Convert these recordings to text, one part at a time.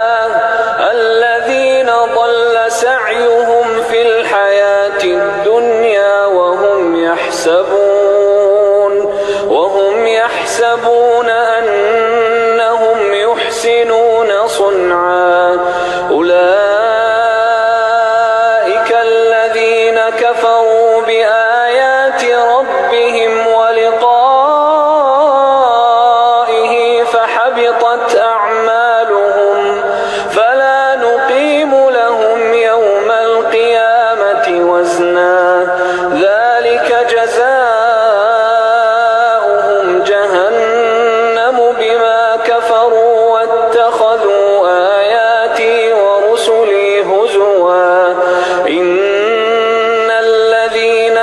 الذين ضل سعيهم في الحياة الدنيا وهم يحسبون أنهم يحسنون صنعا أولئك الذين كفروا بآيات ربهم ولقائه فحبطت أعمالهم فلا نقيم لهم يوم القيامة وزنا ذلك جزاؤهم جهنم بما كفروا واتخذوا آياتي ورسلي هزوا إن الذين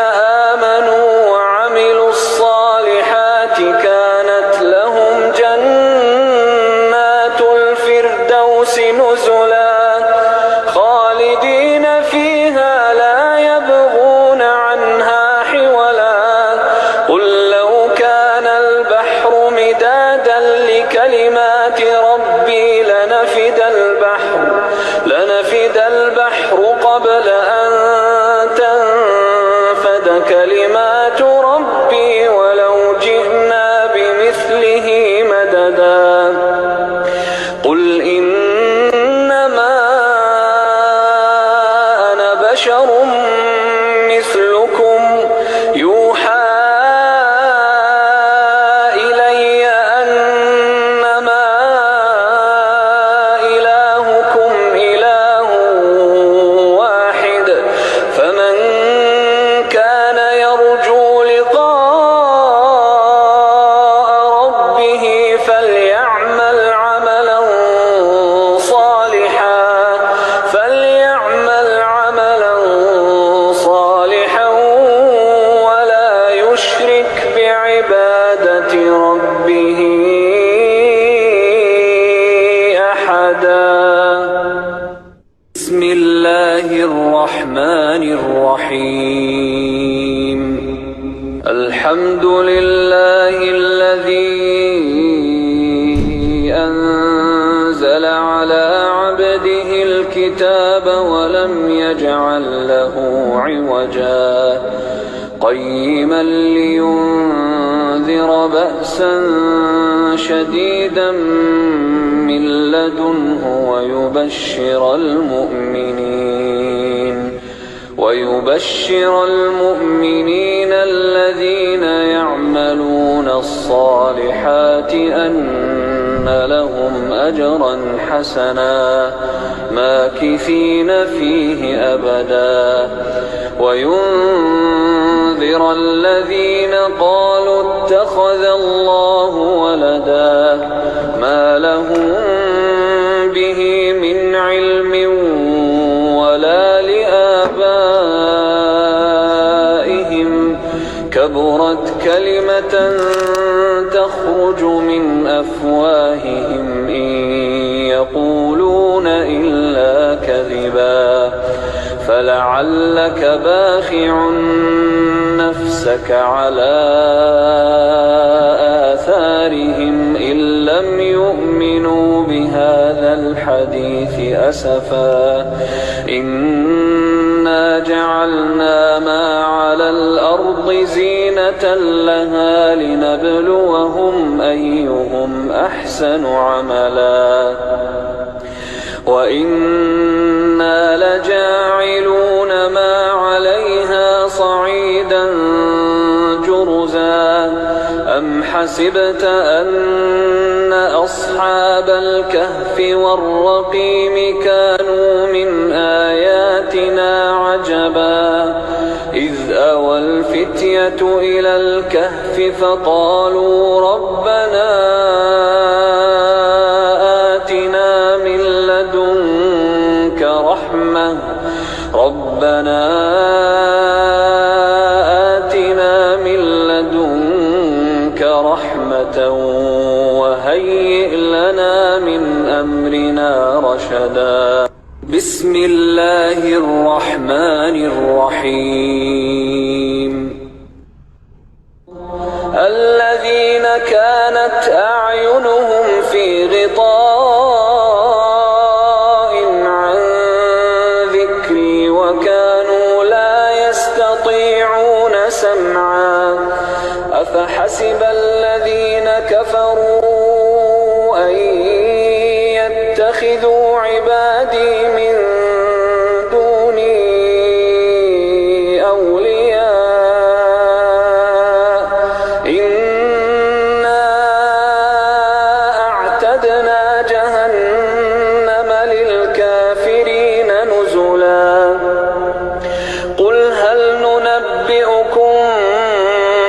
آمنوا وعملوا الصالحات كانت لهم جنات الفردوس نزلا خالدين فيها لا يبغون عنها حولا قل لو كان البحر مدادا لكلمات ربي لنفد البحر قبل أن تنفد كلمات ربي ولو جئنا بمثله مددا قل إنما أنا بشر مثلكم يوحى إلي أنما إلهكم إله واحد فمن كان يرجو لقاء ربه فليعمل عملا صالحا ولا يشرك بعبادة ربه أحدا. بسم الله الرحمن الرحيم الحمد لله الذي أنزل على عبده الكتاب ولم يجعل له عوجا قيما لينذر بأسا شديدا من لدنه ويبشر المؤمنين الذين يعملون الصالحات أن لهم أجرا حسنا ماكثين فيه أبدا وينذر الذين قالوا اتخذ الله ولدا ما لهم به من علم ولا لآبائهم كبرت كلمة تخرج من أفواههم إن يقولون إلا كذبا فلعلك باخع نفسك على آثارهم إن لم يؤمنوا بهذا الحديث أسفا إنا جعلنا ما على الأرض زينة لها لنبلوهم أيهم أحسن عملا وإنا لجاعلون ما عليها صعيدا جرزا أم حسبت أن أصحاب الكهف والرقيم كانوا من آياتنا عجبا إذ أوى الفتية إلى الكهف فقالوا ربنا آتنا من لدنك رحمة وهيئ لنا من أمرنا رشدا. بسم الله الرحمن الرحيم الذين كانت أعينهم في غطاء تتخذوا عبادي من دوني أولياء إنا أعتدنا جهنم للكافرين نزلا قل هل ننبئكم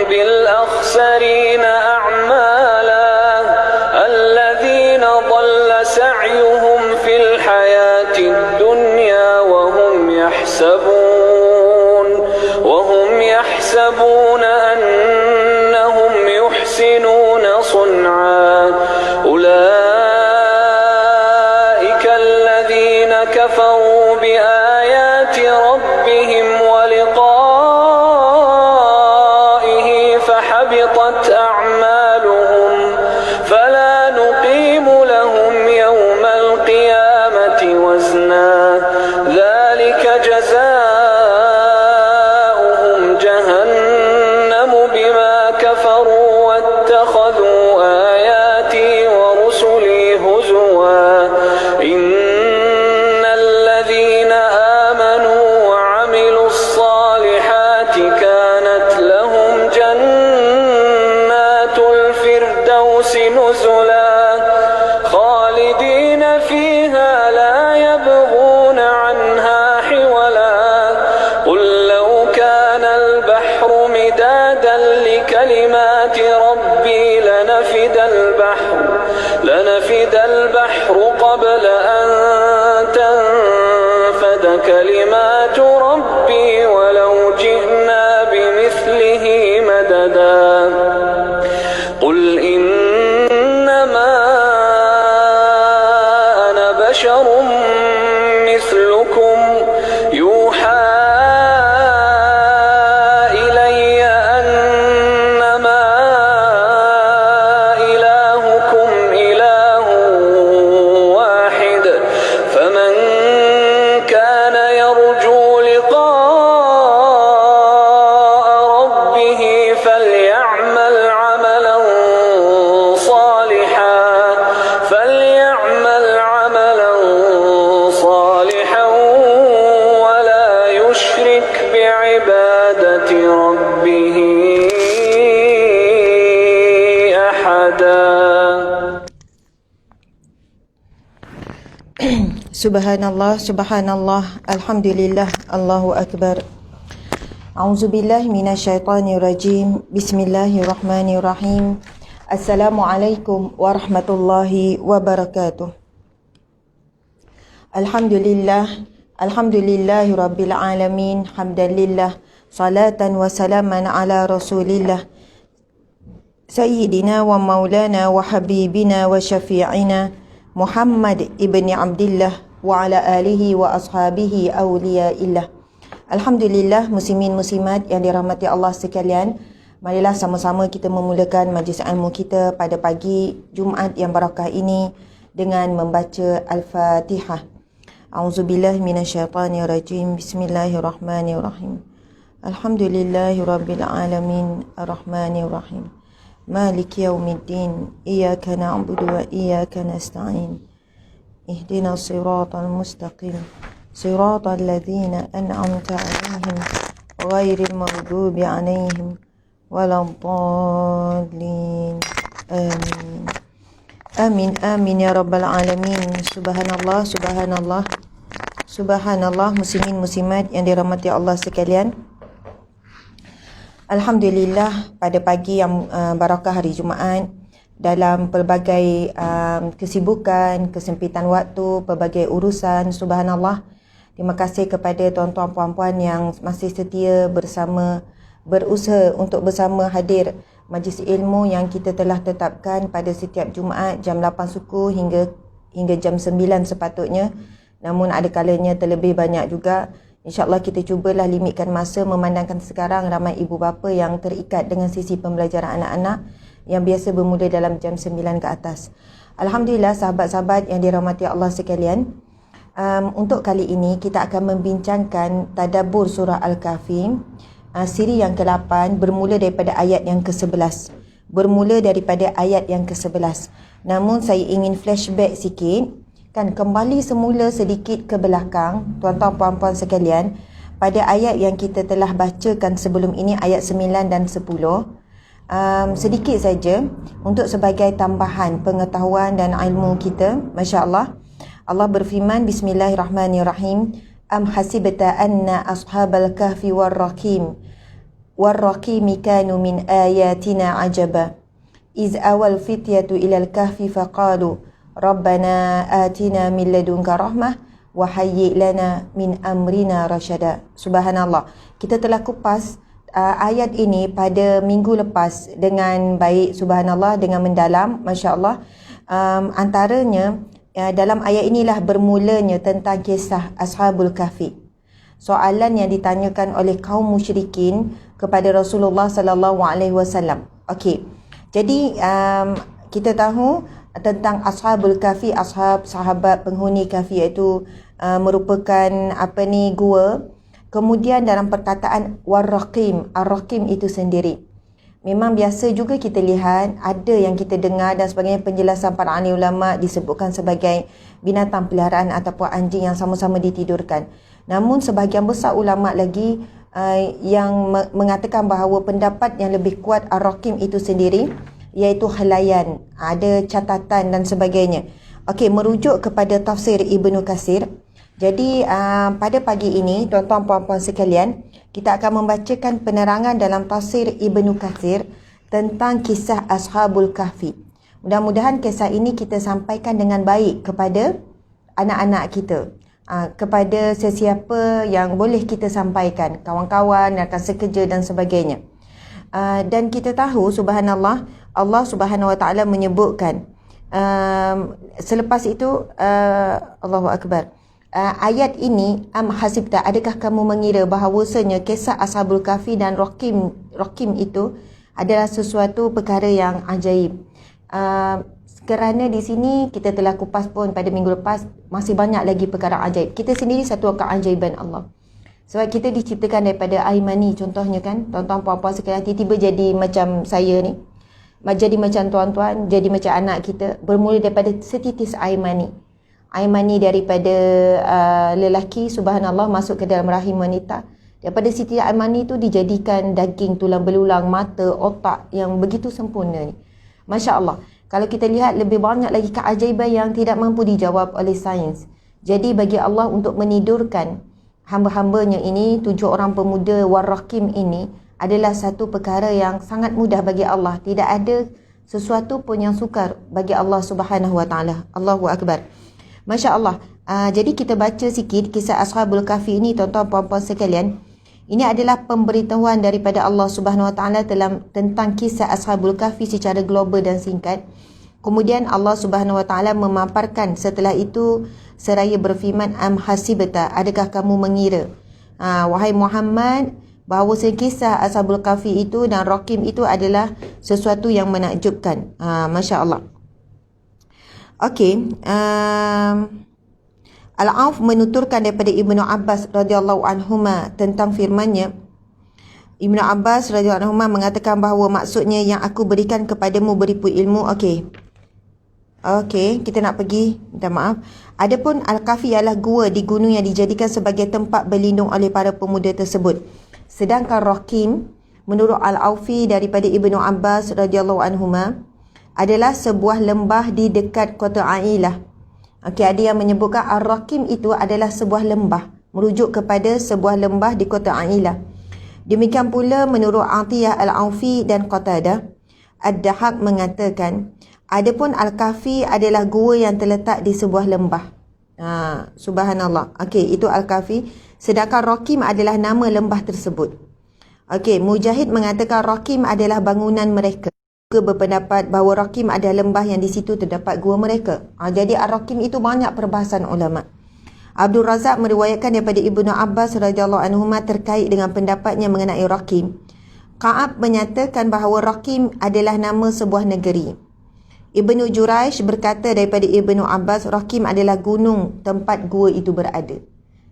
بالأخسرين أعمالا الذين ضل سعيهم في الحياة الدنيا وهم يحسبون أنهم يحسنون صنعا أولئك الذين كفروا بآيات ربهم ولقائه فحبطت أعمالهم فلا نقيم لهم يوم القيامة وزنا ذلك جزاؤهم جهنم بما كفروا واتخذوا آياتي ورسلي هزوا إن الذين آمنوا وعملوا الصالحات كانت لهم جنات الفردوس نزلا خالدين فيها لا يبغون عنها حولا قل لو كان البحر مدادا لكلمات ربي لنفد البحر قبل أن تنفد كلمات ربي ولو جئنا بمثله مددا قل إنما أنا بشر مثلكم يوحى إلي أنما إلهكم إله واحد فمن كان يرجو لقاء ربه فليعمل عملا صالحا ولا يشرك بعبادة ربه أحدا. Subhanallah, subhanallah, alhamdulillah, Allahu akbar. A'udzubillahi minasyaitonirrajim. Bismillahirrahmanirrahim. Assalamualaikum warahmatullahi wabarakatuh. Alhamdulillahi rabbil alamin. Hamdalillah, salatan wa salaman ala rasulillah Sayyidina wa maulana wa habibina wa syafi'ina Muhammad ibni Abdillah wa ala alihi wa ashabihi awliyaillah. Alhamdulillah, muslimin muslimat yang dirahmati Allah sekalian, marilah sama-sama kita memulakan majlis ilmu kita pada pagi Jumaat yang barakah ini dengan membaca Al-Fatihah. A'udzubillahi minasyaitonirrajim. Bismillahirrahmanirrahim. Alhamdulillahirabbil alamin, arrahmanirrahim. Maliki yaumiddin. Iyyaka na'budu wa iyyaka nasta'in. Ihdinas siratal mustaqim. Siratal ladzina an'amta 'alaihim ghairil maghdubi 'alaihim waladdallin. Amin. Amin amin ya rabbal alamin. Subhanallah, subhanallah, subhanallah, muslimin muslimat yang dirahmati Allah sekalian. Alhamdulillah, pada pagi yang barakah hari Jumaat, dalam pelbagai kesibukan, kesempitan waktu, pelbagai urusan, subhanallah, terima kasih kepada tuan-tuan puan-puan yang masih setia berusaha untuk bersama hadir majlis ilmu yang kita telah tetapkan pada setiap Jumaat jam 8 suku hingga jam 9 sepatutnya. Namun ada kalanya terlebih banyak juga. InsyaAllah kita cubalah limitkan masa, memandangkan sekarang ramai ibu bapa yang terikat dengan sisi pembelajaran anak-anak yang biasa bermula dalam jam 9 ke atas. Alhamdulillah, sahabat-sahabat yang dirahmati Allah sekalian, untuk kali ini kita akan membincangkan tadabbur surah Al-Kahfi, siri yang ke-8, bermula daripada ayat yang ke-11. Namun saya ingin flashback sikit Kan kembali semula sedikit ke belakang, tuan-tuan puan-puan sekalian, pada ayat yang kita telah bacakan sebelum ini, ayat 9 dan 10. Sedikit saja untuk sebagai tambahan pengetahuan dan ilmu kita. Masya Allah. Allah berfirman, Bismillahirrahmanirrahim. Am hasibta anna ashabal kahfi warraqimi kanu min ayatina ajaba. Iz awal fityatu ilal kahfi faqalu Rabbana atina min ladunka rahmah wa hayyi' lana min amrina rasyada. Subhanallah. Kita telah kupas ayat ini pada minggu lepas dengan baik, subhanallah, dengan mendalam, masya-Allah. Antaranya dalam ayat inilah bermulanya tentang kisah Ashabul Kahfi. Soalan yang ditanyakan oleh kaum musyrikin kepada Rasulullah sallallahu alaihi wasallam. Okey. Jadi kita tahu tentang Ashabul Kahfi, sahabat penghuni kahfi, iaitu merupakan gua. Kemudian dalam perkataan warraqim, ar-raqim itu sendiri, memang biasa juga kita lihat, ada yang kita dengar dan sebagainya, penjelasan para ahli ulama disebutkan sebagai binatang peliharaan ataupun anjing yang sama-sama ditidurkan. Namun sebahagian besar ulama lagi yang mengatakan bahawa pendapat yang lebih kuat ar-raqim itu sendiri, iaitu helaian, ada catatan dan sebagainya. Okey, merujuk kepada tafsir Ibnu Katsir. Jadi pada pagi ini, tuan-tuan puan-puan sekalian, kita akan membacakan penerangan dalam tafsir Ibnu Katsir tentang kisah Ashabul Kahfi. Mudah-mudahan kisah ini kita sampaikan dengan baik kepada anak-anak kita, kepada sesiapa yang boleh kita sampaikan, kawan-kawan, rakan sekerja dan sebagainya. Dan kita tahu, subhanallah, Allah Subhanahu Wa Taala menyebutkan selepas itu, Allahu Akbar, ayat ini, am hasibta, adakah kamu mengira bahawasanya kisah Ashabul Kahfi dan Raqim itu adalah sesuatu perkara yang ajaib. Kerana di sini kita telah kupas pun pada minggu lepas, masih banyak lagi perkara ajaib. Kita sendiri satu keajaiban Allah. Sebab kita diciptakan daripada air mani, contohnya kan, tuan-tuan puan-puan sekalian, tiba-tiba jadi macam saya ni, jadi macam tuan-tuan, jadi macam anak kita, bermula daripada setitis air mani. Air mani daripada lelaki, subhanallah, masuk ke dalam rahim wanita. Daripada setitis air mani tu dijadikan daging, tulang belulang, mata, otak yang begitu sempurna ni. Masya Allah. Kalau kita lihat, lebih banyak lagi keajaiban yang tidak mampu dijawab oleh sains. Jadi bagi Allah untuk menidurkan hamba-hambanya ini, 7 orang pemuda warraqim ini, adalah satu perkara yang sangat mudah bagi Allah. Tidak ada sesuatu pun yang sukar bagi Allah Subhanahu Wa Taala. Allahu Akbar. Masya Allah. Jadi kita baca sikit kisah Ashabul Kahfi ini, tuan-tuan puan-puan sekalian. Ini adalah pemberitahuan daripada Allah Subhanahu Wa Taala tentang kisah Ashabul Kahfi secara global dan singkat. Kemudian Allah Subhanahu Wa Taala memaparkan setelah itu seraya berfirman, am hasibta, adakah kamu mengira, wahai Muhammad, bahawa kisah Ashabul Kahfi itu dan Raqim itu adalah sesuatu yang menakjubkan. Masya Allah. Okey, Al-Auf menuturkan daripada Ibnu Abbas radhiyallahu anhuma tentang firman-Nya. Ibnu Abbas radhiyallahu anhuma mengatakan bahawa maksudnya yang aku berikan kepadamu beribu ilmu. Okey, kita nak pergi, minta maaf. Adapun Al-Kahfi ialah gua di gunung yang dijadikan sebagai tempat berlindung oleh para pemuda tersebut. Sedangkan Raqim, menurut Al-Aufi daripada Ibnu Abbas radhiyallahu anhuma, adalah sebuah lembah di dekat kota Ailah. Okey, ada yang menyebutkan Ar-Raqim itu adalah sebuah lembah, merujuk kepada sebuah lembah di kota Ailah. Demikian pula menurut Atiyah Al-Aufi dan Qatadah. Ad-Dahhak mengatakan, adapun Al-Kahfi adalah gua yang terletak di sebuah lembah. Subhanallah. Okey, itu Al-Kahfi. Sedangkan Raqim adalah nama lembah tersebut. Okey, Mujahid mengatakan Raqim adalah bangunan mereka. Juga berpendapat bahawa Raqim adalah lembah yang di situ terdapat gua mereka. Jadi Ar-Raqim itu banyak perbahasan ulama. Abdul Razak meriwayatkan daripada Ibnu Abbas radhiyallahu anhuma terkait dengan pendapatnya mengenai Raqim. Ka'ab menyatakan bahawa Raqim adalah nama sebuah negeri. Ibnu Juraish berkata daripada Ibnu Abbas, Raqim adalah gunung tempat gua itu berada.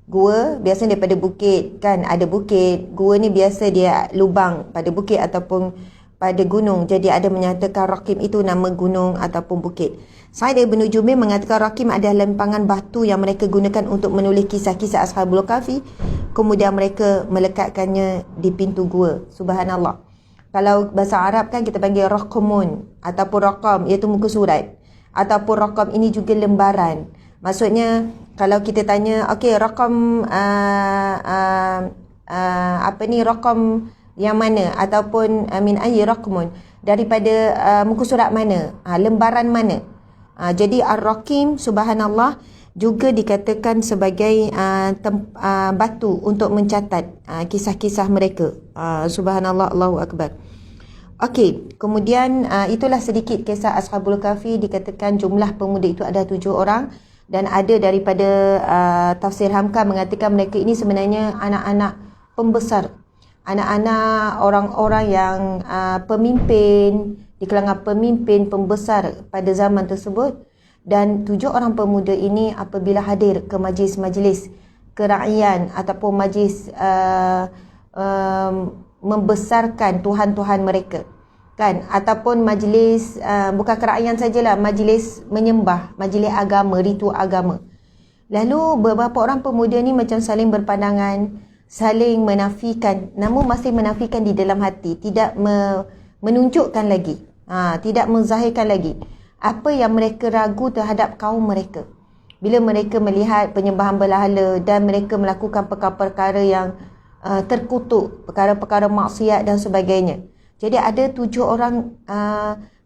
Gua biasa daripada bukit, kan ada bukit. Gua ni biasa dia lubang pada bukit ataupun pada gunung. Jadi ada menyatakan Rakim itu nama gunung ataupun bukit. Sa'id Ibn Jubair mengatakan Rakim adalah lempangan batu yang mereka gunakan untuk menulis kisah-kisah Ashabul Kahfi. Kemudian mereka melekatkannya di pintu gua. Subhanallah. Kalau bahasa Arab kan kita panggil Raqamun ataupun Raqam, iaitu muka surat. Ataupun Raqam ini juga lembaran. Maksudnya kalau kita tanya, okey Raqam Raqam yang mana ataupun min ayyi raqmun, daripada muka surat mana, lembaran mana. Jadi Ar-Raqim subhanallah juga dikatakan sebagai batu untuk mencatat kisah-kisah mereka. Subhanallah, Allahu Akbar. Okey, kemudian itulah sedikit kisah Ashabul Kahfi. Dikatakan jumlah pemuda itu ada 7 orang. Dan ada daripada tafsir Hamka mengatakan mereka ini sebenarnya anak-anak pembesar. Anak-anak orang-orang yang pemimpin, di kalangan pemimpin pembesar pada zaman tersebut. Dan 7 orang pemuda ini apabila hadir ke majlis-majlis kerajaan ataupun majlis membesarkan Tuhan-Tuhan mereka, kan, ataupun majlis bukan kerajaan sajalah, majlis menyembah, majlis agama, ritu agama. Lalu beberapa orang pemuda ni macam saling berpandangan, saling menafikan, namun masih menafikan di dalam hati, tidak menunjukkan lagi, tidak menzahirkan lagi apa yang mereka ragu terhadap kaum mereka. Bila mereka melihat penyembahan berhala dan mereka melakukan perkara-perkara yang terkutuk, perkara-perkara maksiat dan sebagainya. Jadi ada 7 orang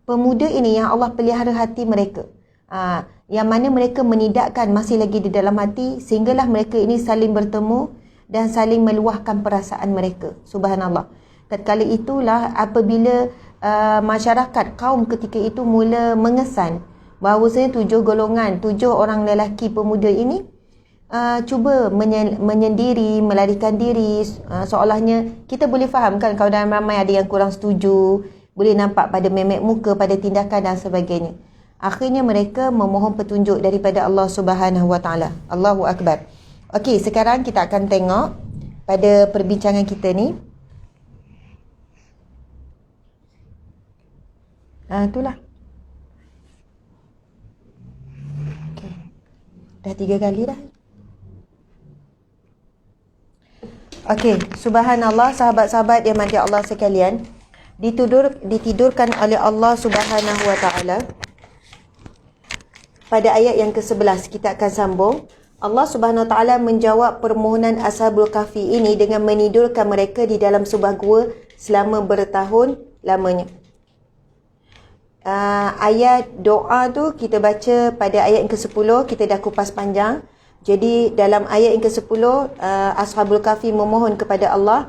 pemuda ini yang Allah pelihara hati mereka. Yang mana mereka menidakkan masih lagi di dalam hati, sehinggalah mereka ini saling bertemu dan saling meluahkan perasaan mereka. Subhanallah. Tatkala itulah apabila masyarakat kaum ketika itu mula mengesan bahawasanya 7 golongan, 7 orang lelaki pemuda ini cuba menyendiri, melarikan diri, seolahnya kita boleh faham kan, kalau dalam ramai ada yang kurang setuju, boleh nampak pada memek muka, pada tindakan dan sebagainya. Akhirnya mereka memohon petunjuk daripada Allah Subhanahu Wa Taala. Allahu Akbar. Okey, sekarang kita akan tengok pada perbincangan kita ni. Itulah. Okay. Dah 3 kali dah. Okey, subhanallah, sahabat-sahabat yang mati Allah sekalian, ditidurkan oleh Allah Subhanahu Wa Taala. Pada ayat yang ke-11 kita akan sambung. Allah Subhanahu Wa Taala menjawab permohonan Ashabul Kahfi ini dengan menidurkan mereka di dalam sebuah gua selama bertahun lamanya. Ayat doa tu kita baca pada ayat yang ke-10, kita dah kupas panjang. Jadi dalam ayat yang ke-10 Ashabul Kahfi memohon kepada Allah.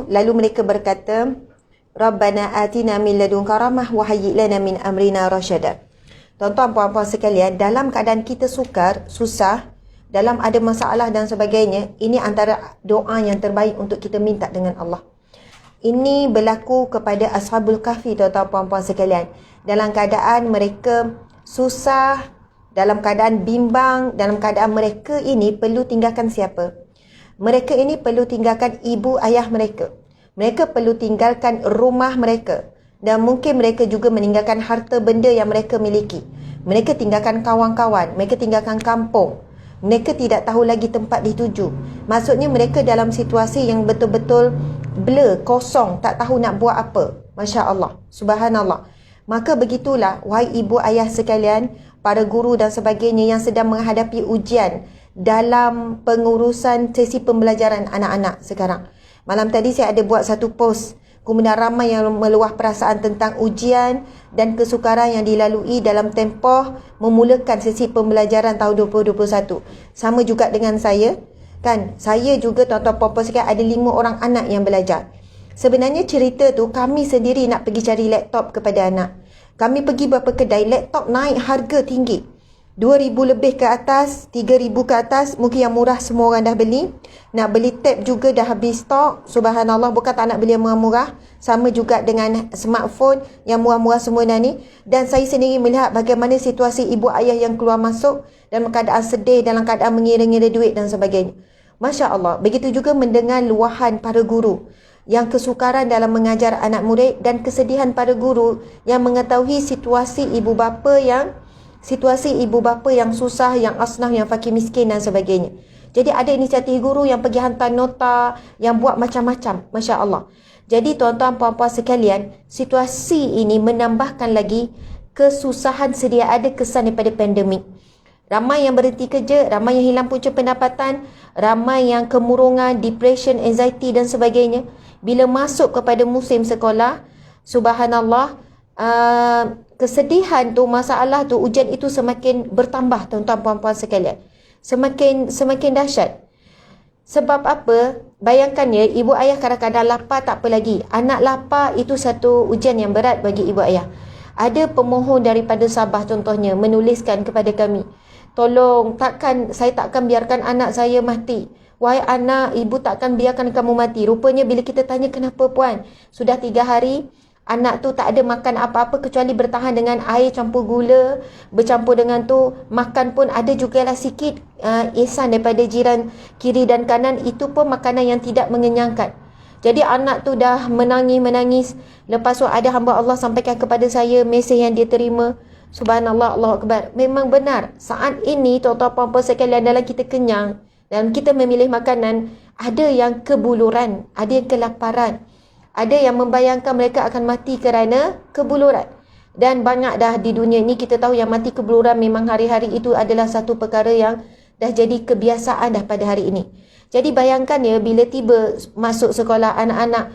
Lalu mereka berkata, Rabbana atina min ladunka rahmah wa hayyi' lana min amrina rasyada. Tuan-tuan puan-puan sekalian, dalam keadaan kita sukar, susah, dalam ada masalah dan sebagainya, ini antara doa yang terbaik untuk kita minta dengan Allah. Ini berlaku kepada Ashabul Kahfi, tuan-tuan puan-puan sekalian. Dalam keadaan mereka susah, dalam keadaan bimbang, dalam keadaan mereka ini perlu tinggalkan siapa? Mereka ini perlu tinggalkan ibu ayah mereka. Mereka perlu tinggalkan rumah mereka. Dan mungkin mereka juga meninggalkan harta benda yang mereka miliki. Mereka tinggalkan kawan-kawan, mereka tinggalkan kampung. Mereka tidak tahu lagi tempat dituju. Maksudnya mereka dalam situasi yang betul-betul blur, kosong, tak tahu nak buat apa. Masya Allah, subhanallah. Maka begitulah, wahai ibu ayah sekalian, para guru dan sebagainya yang sedang menghadapi ujian dalam pengurusan sesi pembelajaran anak-anak sekarang. Malam tadi saya ada buat satu post, kemudian ramai yang meluah perasaan tentang ujian dan kesukaran yang dilalui dalam tempoh memulakan sesi pembelajaran tahun 2021. Sama juga dengan saya, kan? Saya juga tuan-tuan puan-puan sekalian ada 5 orang anak yang belajar. Sebenarnya cerita tu kami sendiri nak pergi cari laptop kepada anak. Kami pergi beberapa kedai, laptop naik harga tinggi. 2,000 lebih ke atas, 3,000 ke atas, mungkin yang murah semua orang dah beli. Nak beli tab juga dah habis stok. Subhanallah, bukan tak nak beli yang murah-murah. Sama juga dengan smartphone yang murah-murah semua dah ni. Dan saya sendiri melihat bagaimana situasi ibu ayah yang keluar masuk dalam keadaan sedih, dalam keadaan mengira-ngira duit dan sebagainya. Masya Allah, begitu juga mendengar luahan para guru. yang kesukaran dalam mengajar anak murid, dan kesedihan para guru yang mengetahui situasi ibu bapa yang susah, yang asnaf, yang fakir miskin dan sebagainya. Jadi ada inisiatif guru yang pergi hantar nota, yang buat macam-macam, Masya Allah. Jadi tuan-tuan puan-puan sekalian, situasi ini menambahkan lagi kesusahan sedia ada kesan daripada pandemik. Ramai yang berhenti kerja, ramai yang hilang punca pendapatan, ramai yang kemurungan, depression, anxiety dan sebagainya. Bila masuk kepada musim sekolah, subhanallah, kesedihan tu, masalah tu, ujian itu semakin bertambah tuan-tuan puan-puan sekalian. Semakin dahsyat. Sebab apa? Bayangkan ya, ibu ayah kadang-kadang lapar tak apa lagi. Anak lapar itu satu ujian yang berat bagi ibu ayah. Ada pemohon daripada Sabah contohnya menuliskan kepada kami, tolong, saya takkan biarkan anak saya mati. Wahai anak, ibu takkan biarkan kamu mati. Rupanya bila kita tanya kenapa puan, sudah 3 hari anak tu tak ada makan apa-apa kecuali bertahan dengan air campur gula, bercampur dengan tu, makan pun ada jugalah sikit ihsan daripada jiran kiri dan kanan, itu pun makanan yang tidak mengenyangkan. Jadi anak tu dah menangis. Lepas tu ada hamba Allah sampaikan kepada saya mesej yang dia terima. Subhanallah, Allahu Akbar. Memang benar, saat ini tuan-tuan puan-puan sekalian, dalam kita kenyang, dalam kita memilih makanan, ada yang kebuluran, ada yang kelaparan, ada yang membayangkan mereka akan mati kerana kebuluran. Dan banyak dah di dunia ni kita tahu yang mati kebuluran memang hari-hari itu adalah satu perkara yang dah jadi kebiasaan dah pada hari ini. Jadi bayangkan ya, bila tiba masuk sekolah, anak-anak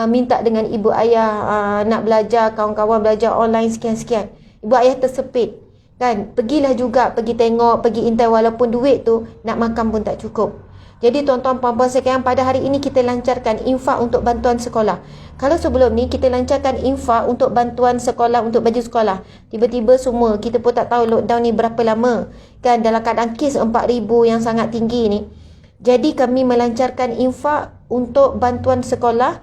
minta dengan ibu ayah nak belajar, kawan-kawan belajar online sekian-sekian. Ibu ayah tersepit. Kan? Pergilah juga, pergi tengok, pergi intai, walaupun duit tu nak makan pun tak cukup. Jadi tuan-tuan puan-puan sekalian, pada hari ini kita lancarkan infak untuk bantuan sekolah. Kalau sebelum ni kita lancarkan infak untuk bantuan sekolah, untuk baju sekolah, tiba-tiba semua, kita pun tak tahu lockdown ni berapa lama. Kan dalam keadaan kes 4,000 yang sangat tinggi ni. Jadi kami melancarkan infak untuk bantuan sekolah.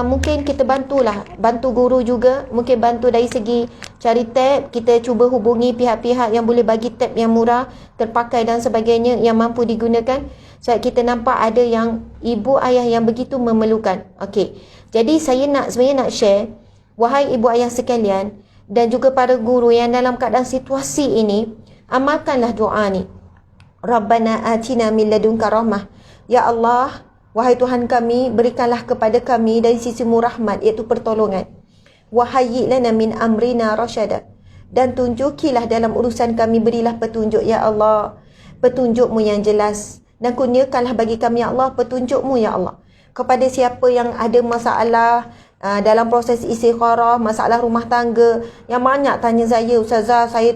Mungkin kita bantulah, bantu guru juga, mungkin bantu dari segi cari tab, kita cuba hubungi pihak-pihak yang boleh bagi tab yang murah, terpakai dan sebagainya yang mampu digunakan. Sebab kita nampak ada yang ibu ayah yang begitu memerlukan. Okey. Jadi saya sebenarnya nak share, wahai ibu ayah sekalian dan juga para guru yang dalam keadaan situasi ini, amalkanlah doa ni. Rabbana atina min ladunka rahmah. Ya Allah, wahai Tuhan kami, berikanlah kepada kami dari sisimu rahmat, iaitu pertolongan. Wahayyi lana min amrina rasyada. Dan tunjukilah dalam urusan kami, berilah petunjuk ya Allah, petunjukmu yang jelas. Dan kurniakanlah bagi kami ya Allah petunjukmu ya Allah. Kepada siapa yang ada masalah dalam proses istikharah, masalah rumah tangga, yang banyak tanya saya, Ustazah, saya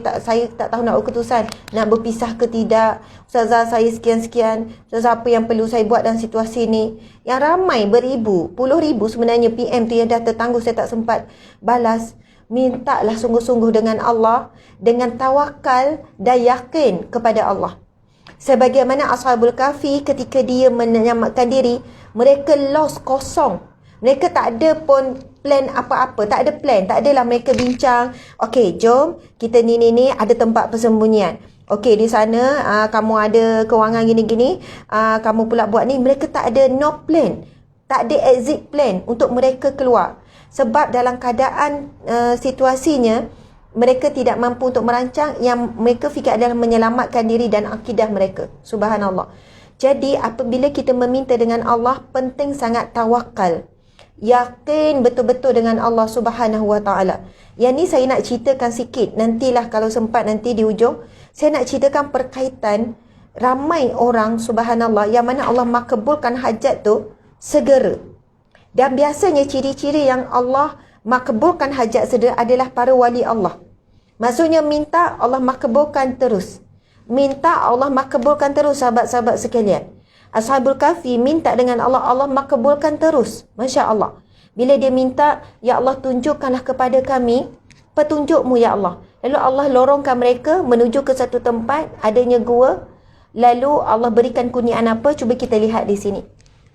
tak tahu nak keputusan, nak berpisah ke tidak. Ustazah, saya sekian-sekian. Ustazah, apa yang perlu saya buat dalam situasi ni? Yang ramai beribu, puluh ribu sebenarnya PM tu yang dah tertangguh, saya tak sempat balas. Mintalah sungguh-sungguh dengan Allah, dengan tawakal dan yakin kepada Allah. Sebagaimana Ashabul Kahfi ketika dia menyelamatkan diri, mereka lost, kosong. Mereka tak ada pun plan apa-apa, tak ada plan, tak adalah mereka bincang, okey, jom kita ni ada tempat persembunyian. Okey, di sana kamu ada kewangan gini-gini, kamu pula buat ni. Mereka tak ada no plan, tak ada exit plan untuk mereka keluar. Sebab dalam keadaan situasinya, mereka tidak mampu untuk merancang, yang mereka fikir adalah menyelamatkan diri dan akidah mereka. Subhanallah. Jadi apabila kita meminta dengan Allah, penting sangat tawakal. Yakin betul-betul dengan Allah Subhanahu Wa Taala. Yang ni saya nak ceritakan sikit. Nantilah kalau sempat nanti di ujung, saya nak ceritakan perkaitan ramai orang, subhanallah, yang mana Allah makbulkan hajat tu segera. Dan biasanya ciri-ciri yang Allah makbulkan hajat segera adalah para wali Allah. Maksudnya minta Allah makbulkan terus. Minta Allah makbulkan terus, sahabat-sahabat sekalian. Ashabul Kahfi minta dengan Allah, Allah makbulkan terus. Masya Allah. Bila dia minta, ya Allah tunjukkanlah kepada kami petunjukmu ya Allah. Lalu Allah lorongkan mereka menuju ke satu tempat, adanya gua. Lalu Allah berikan kurniaan apa? Cuba kita lihat di sini.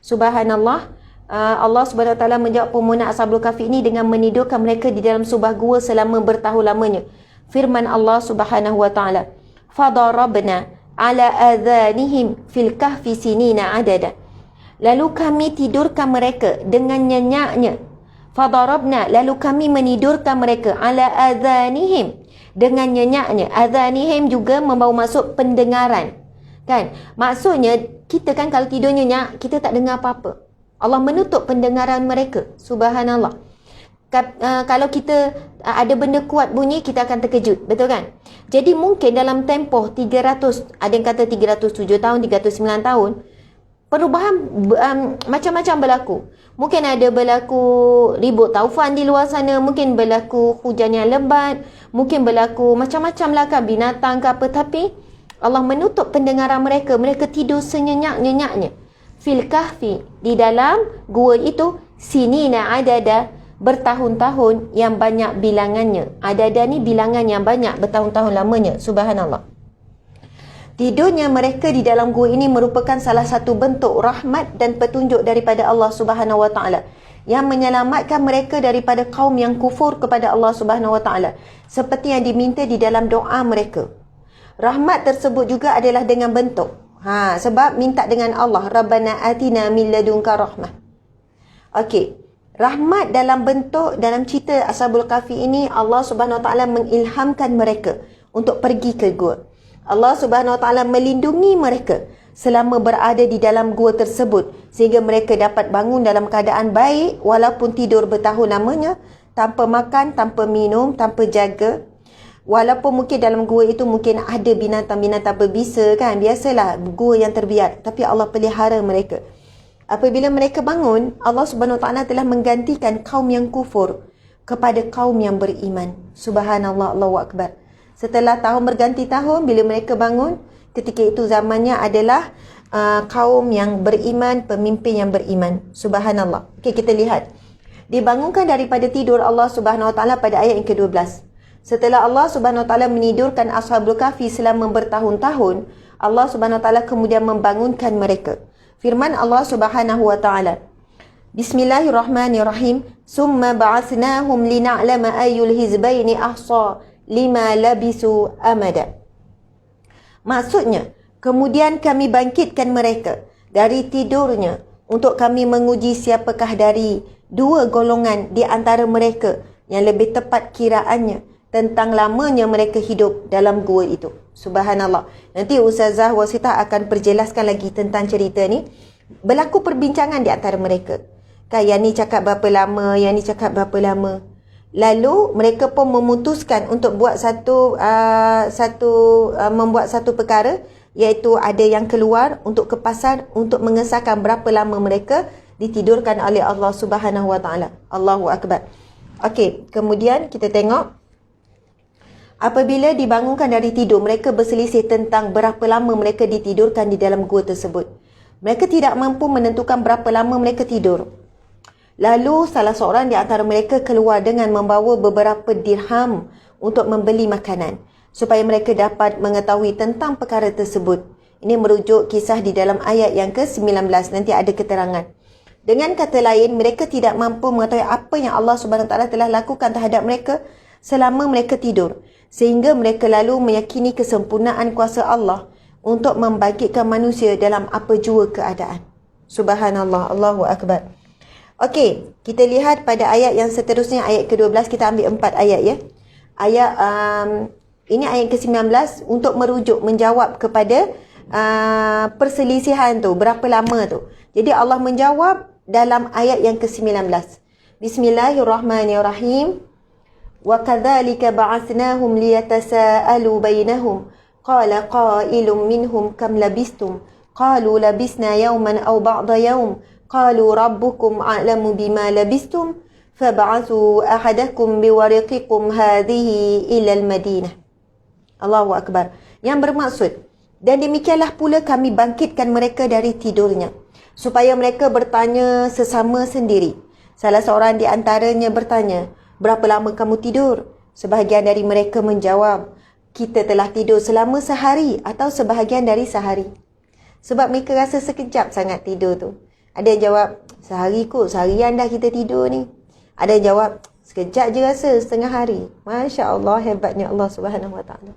Subhanallah. Allah Subhanahu Wa Taala menjawab permohonan Ashabul Kahfi ini dengan menidurkan mereka di dalam sebuah gua selama bertahun lamanya. Firman Allah Subhanahu Wa Taala, "Fadarabna ala adhanihim fil kahfi sinina adada." lalu kami tidurkan mereka dengan nyenyaknya. Fadarabna, lalu kami menidurkan mereka ala adhanihim, dengan nyenyaknya. Adhanihim juga membawa maksud pendengaran. Kan? Maksudnya, kita kan kalau tidur nyenyak, kita tak dengar apa-apa. Allah menutup pendengaran mereka. Subhanallah. Kalau kita ada benda kuat bunyi, kita akan terkejut. Betul kan? Jadi mungkin dalam tempoh 300, ada yang kata 307 tahun, 309 tahun, perubahan macam-macam berlaku. Mungkin ada berlaku ribut taufan di luar sana, mungkin berlaku hujan yang lebat, mungkin berlaku macam-macam lah kan, binatang ke apa. Tapi Allah menutup pendengaran mereka. Mereka tidur senyenyak-nyenyaknya. Fil kahfi, di dalam gua itu, sinina adada, bertahun-tahun yang banyak bilangannya. Adada ni bilangan yang banyak, bertahun-tahun lamanya. Subhanallah. Tidurnya mereka di dalam gua ini merupakan salah satu bentuk rahmat dan petunjuk daripada Allah Subhanahu Wa Taala yang menyelamatkan mereka daripada kaum yang kufur kepada Allah Subhanahu Wa Taala, seperti yang diminta di dalam doa mereka. Rahmat tersebut juga adalah dengan bentuk. Sebab minta dengan Allah, Rabbana atina min ladunka rahmah. Okey. Rahmat dalam bentuk, dalam cerita Ashabul Kahfi ini, Allah Subhanahu Wa Taala mengilhamkan mereka untuk pergi ke gua. Allah Subhanahu Wa Taala melindungi mereka selama berada di dalam gua tersebut, sehingga mereka dapat bangun dalam keadaan baik walaupun tidur bertahun lamanya, tanpa makan, tanpa minum, tanpa jaga. Walaupun mungkin dalam gua itu mungkin ada binatang-binatang berbisa kan, biasalah gua yang terbiar, tapi Allah pelihara mereka. Apabila mereka bangun, Allah Subhanahu Wa Taala telah menggantikan kaum yang kufur kepada kaum yang beriman. Subhanallah, Allahu Akbar. Setelah tahun berganti tahun, bila mereka bangun, ketika itu zamannya adalah kaum yang beriman, pemimpin yang beriman. Subhanallah. Okey, kita lihat. Dibangunkan daripada tidur Allah Subhanahu Wa Taala pada ayat yang ke-12. Setelah Allah Subhanahu Wa Taala menidurkan Ashabul Kahfi selama bertahun-tahun, Allah Subhanahu Wa Taala kemudian membangunkan mereka. Firman Allah Subhanahu Wa Taala, Bismillahirrahmanirrahim. Summa ba'athnahum lina'lama ayyul hizbaini ahsa lima labisu amada. Maksudnya, kemudian kami bangkitkan mereka dari tidurnya untuk kami menguji siapakah dari dua golongan di antara mereka yang lebih tepat kiraannya tentang lamanya mereka hidup dalam gua itu. Subhanallah. Nanti Ustazah Wasitah akan perjelaskan lagi tentang cerita ni. Berlaku perbincangan di antara mereka. Kan, yang ni cakap berapa lama, yang ni cakap berapa lama. Lalu mereka pun memutuskan untuk buat membuat satu perkara, iaitu ada yang keluar untuk ke pasar untuk mengesahkan berapa lama mereka ditidurkan oleh Allah Subhanahu Wa Taala. Allahu Akbar. Okey, kemudian kita tengok apabila dibangunkan dari tidur, mereka berselisih tentang berapa lama mereka ditidurkan di dalam gua tersebut. Mereka tidak mampu menentukan berapa lama mereka tidur. Lalu salah seorang di antara mereka keluar dengan membawa beberapa dirham untuk membeli makanan, supaya mereka dapat mengetahui tentang perkara tersebut. Ini merujuk kisah di dalam ayat yang ke-19, nanti ada keterangan. Dengan kata lain, mereka tidak mampu mengetahui apa yang Allah Subhanahu Wa Taala telah lakukan terhadap mereka selama mereka tidur, sehingga mereka lalu meyakini kesempurnaan kuasa Allah untuk membangkitkan manusia dalam apa jua keadaan. Subhanallah, Allahu Akbar. Okey, kita lihat pada ayat yang seterusnya, ayat ke-12. Kita ambil 4 ayat ya. Ini ayat ke-19 untuk merujuk, menjawab kepada perselisihan tu, berapa lama tu. Jadi Allah menjawab dalam ayat yang ke-19. Bismillahirrahmanirrahim. Wa kadzalika ba'athnahum liyatasaalu bainahum qala qailun minhum kam labistum qalu labisna yawman aw ba'da yawm qalu rabbukum a'lamu bima labistum fab'athu ahadakum biwariqikum hadhihi ila al-Madinah. Allahu Akbar. Yang bermaksud, dan demikianlah pula kami bangkitkan mereka dari tidurnya, supaya mereka bertanya sesama sendiri. Salah seorang di antaranya bertanya, berapa lama kamu tidur? Sebahagian dari mereka menjawab, kita telah tidur selama sehari atau sebahagian dari sehari. Sebab mereka rasa sekejap sangat tidur tu. Ada yang jawab, sehari kot, seharian dah kita tidur ni. Ada yang jawab, sekejap je rasa, setengah hari. Masya Allah, hebatnya Allah Subhanahu Wa Taala.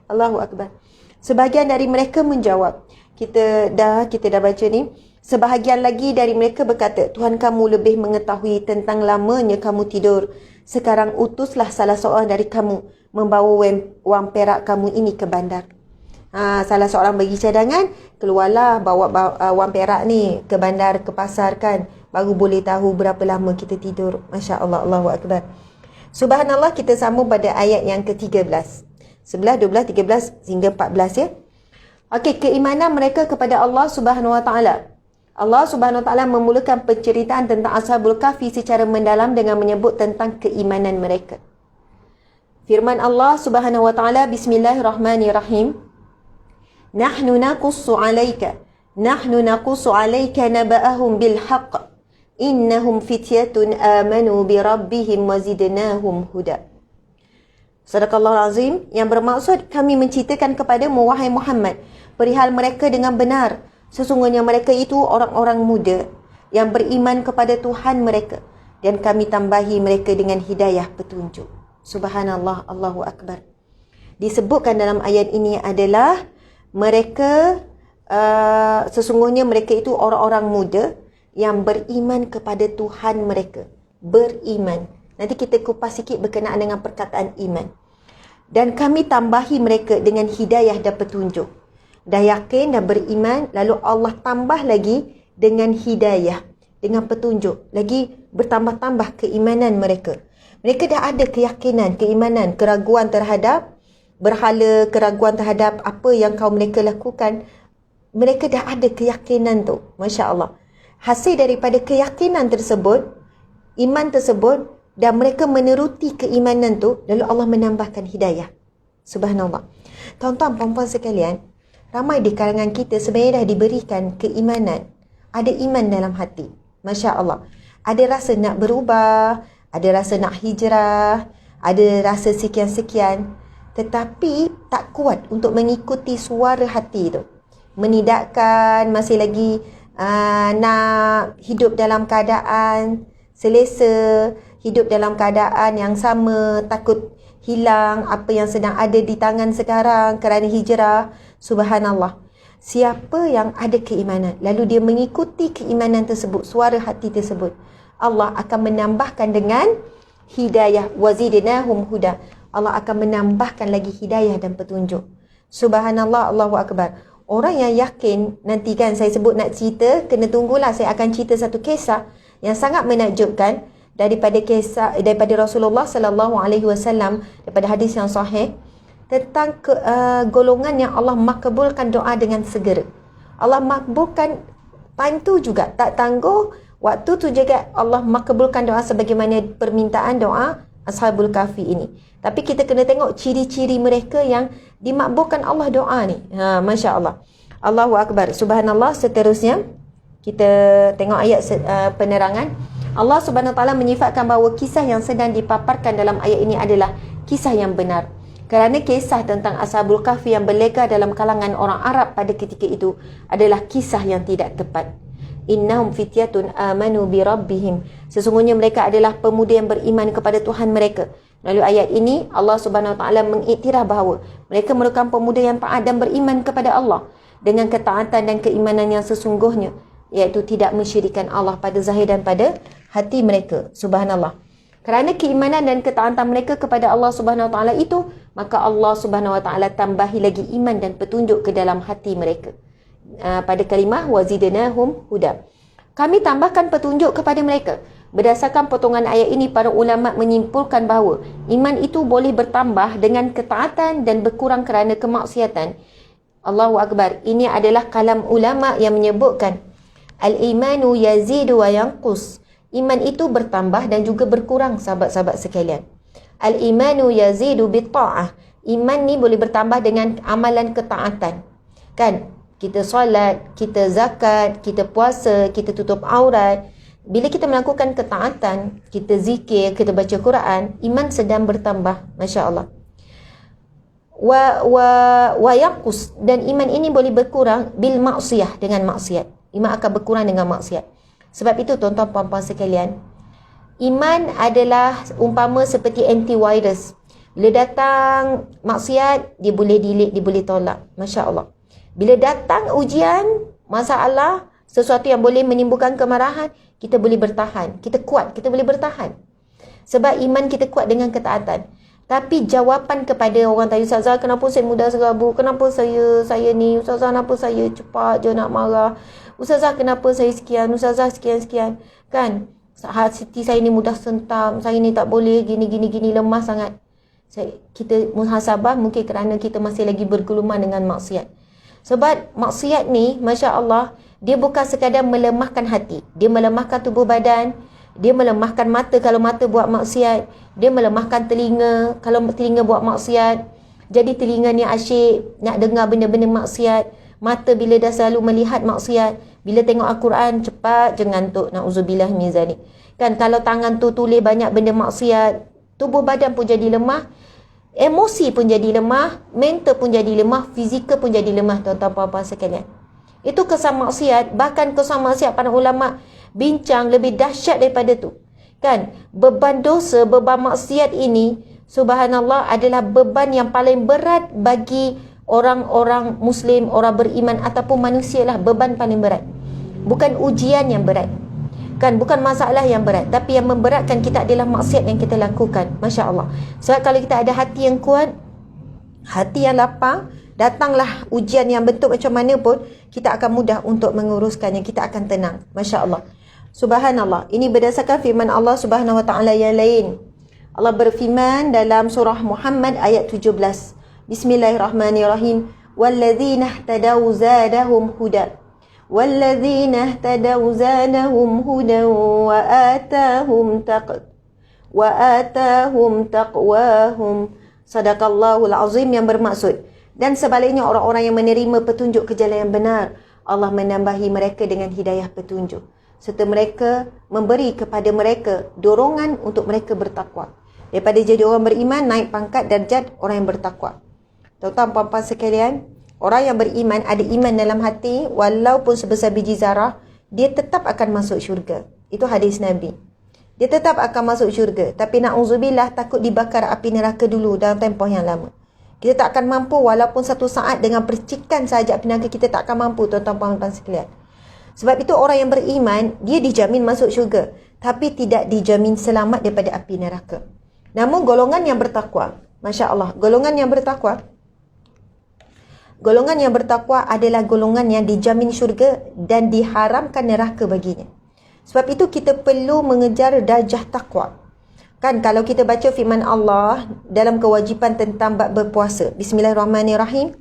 Allahu Akbar. Sebahagian dari mereka menjawab, kita dah baca ni, Sebahagian lagi dari mereka berkata, Tuhan kamu lebih mengetahui tentang lamanya kamu tidur. Sekarang utuslah salah seorang dari kamu membawa wang perak kamu ini ke bandar. Salah seorang bagi cadangan, keluarlah bawa wang perak ni ke bandar, ke pasar kan. Baru boleh tahu berapa lama kita tidur. Masya Allah, Allahu Akbar. Subhanallah, kita sambung pada ayat yang ke-13. 11, 12, 13 hingga 14 ya. Okey, keimanan mereka kepada Allah Subhanahu Wa Taala. Allah Subhanahu Wa Taala memulakan penceritaan tentang Ashabul Kahfi secara mendalam dengan menyebut tentang keimanan mereka. Firman Allah Subhanahu Wa Taala, Bismillahirrahmanirrahim. Nahnu naqussu 'alaika naba'ahum bil haqq. Innahum fityatun amanu bi rabbihim wa zidnahum huda. Sadaqallahul azim, yang bermaksud kami menceritakan kepadamu wahai Muhammad perihal mereka dengan benar. Sesungguhnya mereka itu orang-orang muda yang beriman kepada Tuhan mereka dan kami tambahi mereka dengan hidayah petunjuk. Subhanallah, Allahu Akbar. Disebutkan dalam ayat ini adalah mereka sesungguhnya mereka itu orang-orang muda yang beriman kepada Tuhan mereka. Beriman. Nanti kita kupas sikit berkenaan dengan perkataan iman. Dan kami tambahi mereka dengan hidayah dan petunjuk. Dah yakin, dah beriman, lalu Allah tambah lagi dengan hidayah, dengan petunjuk. Lagi bertambah-tambah keimanan mereka. Mereka dah ada keyakinan, keimanan, keraguan terhadap berhala, keraguan terhadap apa yang kaum mereka lakukan. Mereka dah ada keyakinan tu. Masya Allah. Hasil daripada keyakinan tersebut, iman tersebut, dan mereka meneruti keimanan tu, lalu Allah menambahkan hidayah. Subhanallah. Tuan-tuan, puan-puan sekalian, ramai di kalangan kita sebenarnya dah diberikan keimanan. Ada iman dalam hati. Masya Allah. Ada rasa nak berubah, ada rasa nak hijrah, ada rasa sekian-sekian. Tetapi tak kuat untuk mengikuti suara hati tu. Menidakkan, masih lagi nak hidup dalam keadaan selesa, hidup dalam keadaan yang sama, takut hilang apa yang sedang ada di tangan sekarang kerana hijrah. Subhanallah. Siapa yang ada keimanan, lalu dia mengikuti keimanan tersebut, suara hati tersebut, Allah akan menambahkan dengan hidayah. Wazidnahum huda. Allah akan menambahkan lagi hidayah dan petunjuk. Subhanallah, Allahu Akbar. Orang yang yakin, nanti kan saya sebut nak cerita, kena tunggulah, saya akan cerita satu kisah yang sangat menakjubkan daripada Rasulullah sallallahu alaihi wasallam, daripada hadis yang sahih tentang golongan yang Allah makbulkan doa dengan segera. Allah makbulkan time tu juga, tak tangguh, waktu tu juga Allah makbulkan doa sebagaimana permintaan doa Ashabul Kahfi ini. Tapi kita kena tengok ciri-ciri mereka yang dimakbulkan Allah doa ni. Masya Allah. Allahu Akbar. Subhanallah. Seterusnya, kita tengok ayat penerangan. Allah Subhanahu Wa Taala menyifatkan bahawa kisah yang sedang dipaparkan dalam ayat ini adalah kisah yang benar. Kerana kisah tentang Ashabul Kahfi yang berlega dalam kalangan orang Arab pada ketika itu adalah kisah yang tidak tepat. Innahum fityatun amanu bi rabbihim. Sesungguhnya mereka adalah pemuda yang beriman kepada Tuhan mereka. Lalu ayat ini Allah Subhanahu Wa Taala mengiktiraf bahawa mereka merupakan pemuda yang taat dan beriman kepada Allah dengan ketaatan dan keimanan yang sesungguhnya, iaitu tidak mensyirikkan Allah pada zahir dan pada hati mereka. Subhanallah. Kerana keimanan dan ketaatan mereka kepada Allah Subhanahu Wa Taala itu, maka Allah Subhanahu Wa Taala tambahi lagi iman dan petunjuk ke dalam hati mereka. Pada kalimah wazidnahum huda. Kami tambahkan petunjuk kepada mereka. Berdasarkan potongan ayat ini, para ulama menyimpulkan bahawa iman itu boleh bertambah dengan ketaatan dan berkurang kerana kemaksiatan. Allahu Akbar. Ini adalah kalam ulama yang menyebutkan al-imanu yazidu wa yanqus. Iman itu bertambah dan juga berkurang, sahabat-sahabat sekalian. Al-imanu yazidu bi-ta'ah. Iman ni boleh bertambah dengan amalan ketaatan. Kan? Kita solat, kita zakat, kita puasa, kita tutup aurat. Bila kita melakukan ketaatan, kita zikir, kita baca Quran, iman sedang bertambah. Masya Allah. Wa yaqus, dan iman ini boleh berkurang bil maksiyah, dengan maksiat. Iman akan berkurang dengan maksiat. Sebab itu tuan-tuan puan-puan sekalian, iman adalah umpama seperti antivirus. Bila datang maksiat, dia boleh delete, dia boleh tolak. Masya Allah. Bila datang ujian, masalah, sesuatu yang boleh menimbulkan kemarahan, kita boleh bertahan. Kita kuat, kita boleh bertahan. Sebab iman kita kuat dengan ketaatan. Tapi jawapan kepada orang tanya, Ustazah, kenapa saya mudah serabut? Kenapa saya ni? Ustazah, kenapa saya cepat je nak marah? Ustazah, kenapa saya sekian? Ustazah, sekian-sekian. Kan? Hati saya ni mudah sentam. Saya ni tak boleh, gini, lemah sangat. Kita muhasabah mungkin kerana kita masih lagi berguluman dengan maksiat. Sebab maksiat ni, Masya Allah, dia bukan sekadar melemahkan hati. Dia melemahkan tubuh badan. Dia melemahkan mata kalau mata buat maksiat. Dia melemahkan telinga kalau telinga buat maksiat. Jadi telinga ni asyik nak dengar benda-benda maksiat. Mata bila dah selalu melihat maksiat, bila tengok Al-Quran cepat je ngantuk. Na'udzubillah min zalik. Kan kalau tangan tu tulis banyak benda maksiat, tubuh badan pun jadi lemah, emosi pun jadi lemah, mental pun jadi lemah, fizikal pun jadi lemah, tuan-tuan puan-puan sekalian. Itu kesan maksiat. Bahkan kesan maksiat para ulama bincang lebih dahsyat daripada tu. Kan? Beban dosa, beban maksiat ini, subhanallah, adalah beban yang paling berat bagi orang-orang Muslim, orang beriman ataupun manusia lah. Beban paling berat. Bukan ujian yang berat. Kan? Bukan masalah yang berat. Tapi yang memberatkan kita adalah maksiat yang kita lakukan. Masya Allah. Sebab kalau kita ada hati yang kuat, hati yang lapang, datanglah ujian yang bentuk macam mana pun, kita akan mudah untuk menguruskannya. Kita akan tenang. Masya Allah. Subhanallah. Ini berdasarkan firman Allah Subhanahu Wa Taala yang lain. Allah berfirman dalam surah Muhammad ayat 17. Bismillahirrahmanirrahim. Walladzina ihtadaw zadahum huda. Walladzina ihtadaw zadahum huda wa atahum taqwahum. Sadaqallahul azim, yang bermaksud, dan sebaliknya orang-orang yang menerima petunjuk ke jalan yang benar, Allah menambahi mereka dengan hidayah petunjuk, serta mereka memberi kepada mereka dorongan untuk mereka bertakwa. Daripada jadi orang beriman, naik pangkat darjat orang yang bertakwa. Tuan-tuan puan-puan sekalian, orang yang beriman ada iman dalam hati, walaupun sebesar biji zarah, dia tetap akan masuk syurga. Itu hadis Nabi. Dia tetap akan masuk syurga. Tapi na'udzubillah, takut dibakar api neraka dulu dalam tempoh yang lama. Kita tak akan mampu, walaupun satu saat dengan percikan sahaja api neraka, kita tak akan mampu, tuan-tuan puan-puan sekalian. Sebab itu orang yang beriman, dia dijamin masuk syurga, tapi tidak dijamin selamat daripada api neraka. Namun golongan yang bertakwa, Masya Allah, golongan yang bertakwa adalah golongan yang dijamin syurga dan diharamkan neraka baginya. Sebab itu kita perlu mengejar darjah takwa. Kan kalau kita baca firman Allah dalam kewajipan tentang bab berpuasa. Bismillahirrahmanirrahim.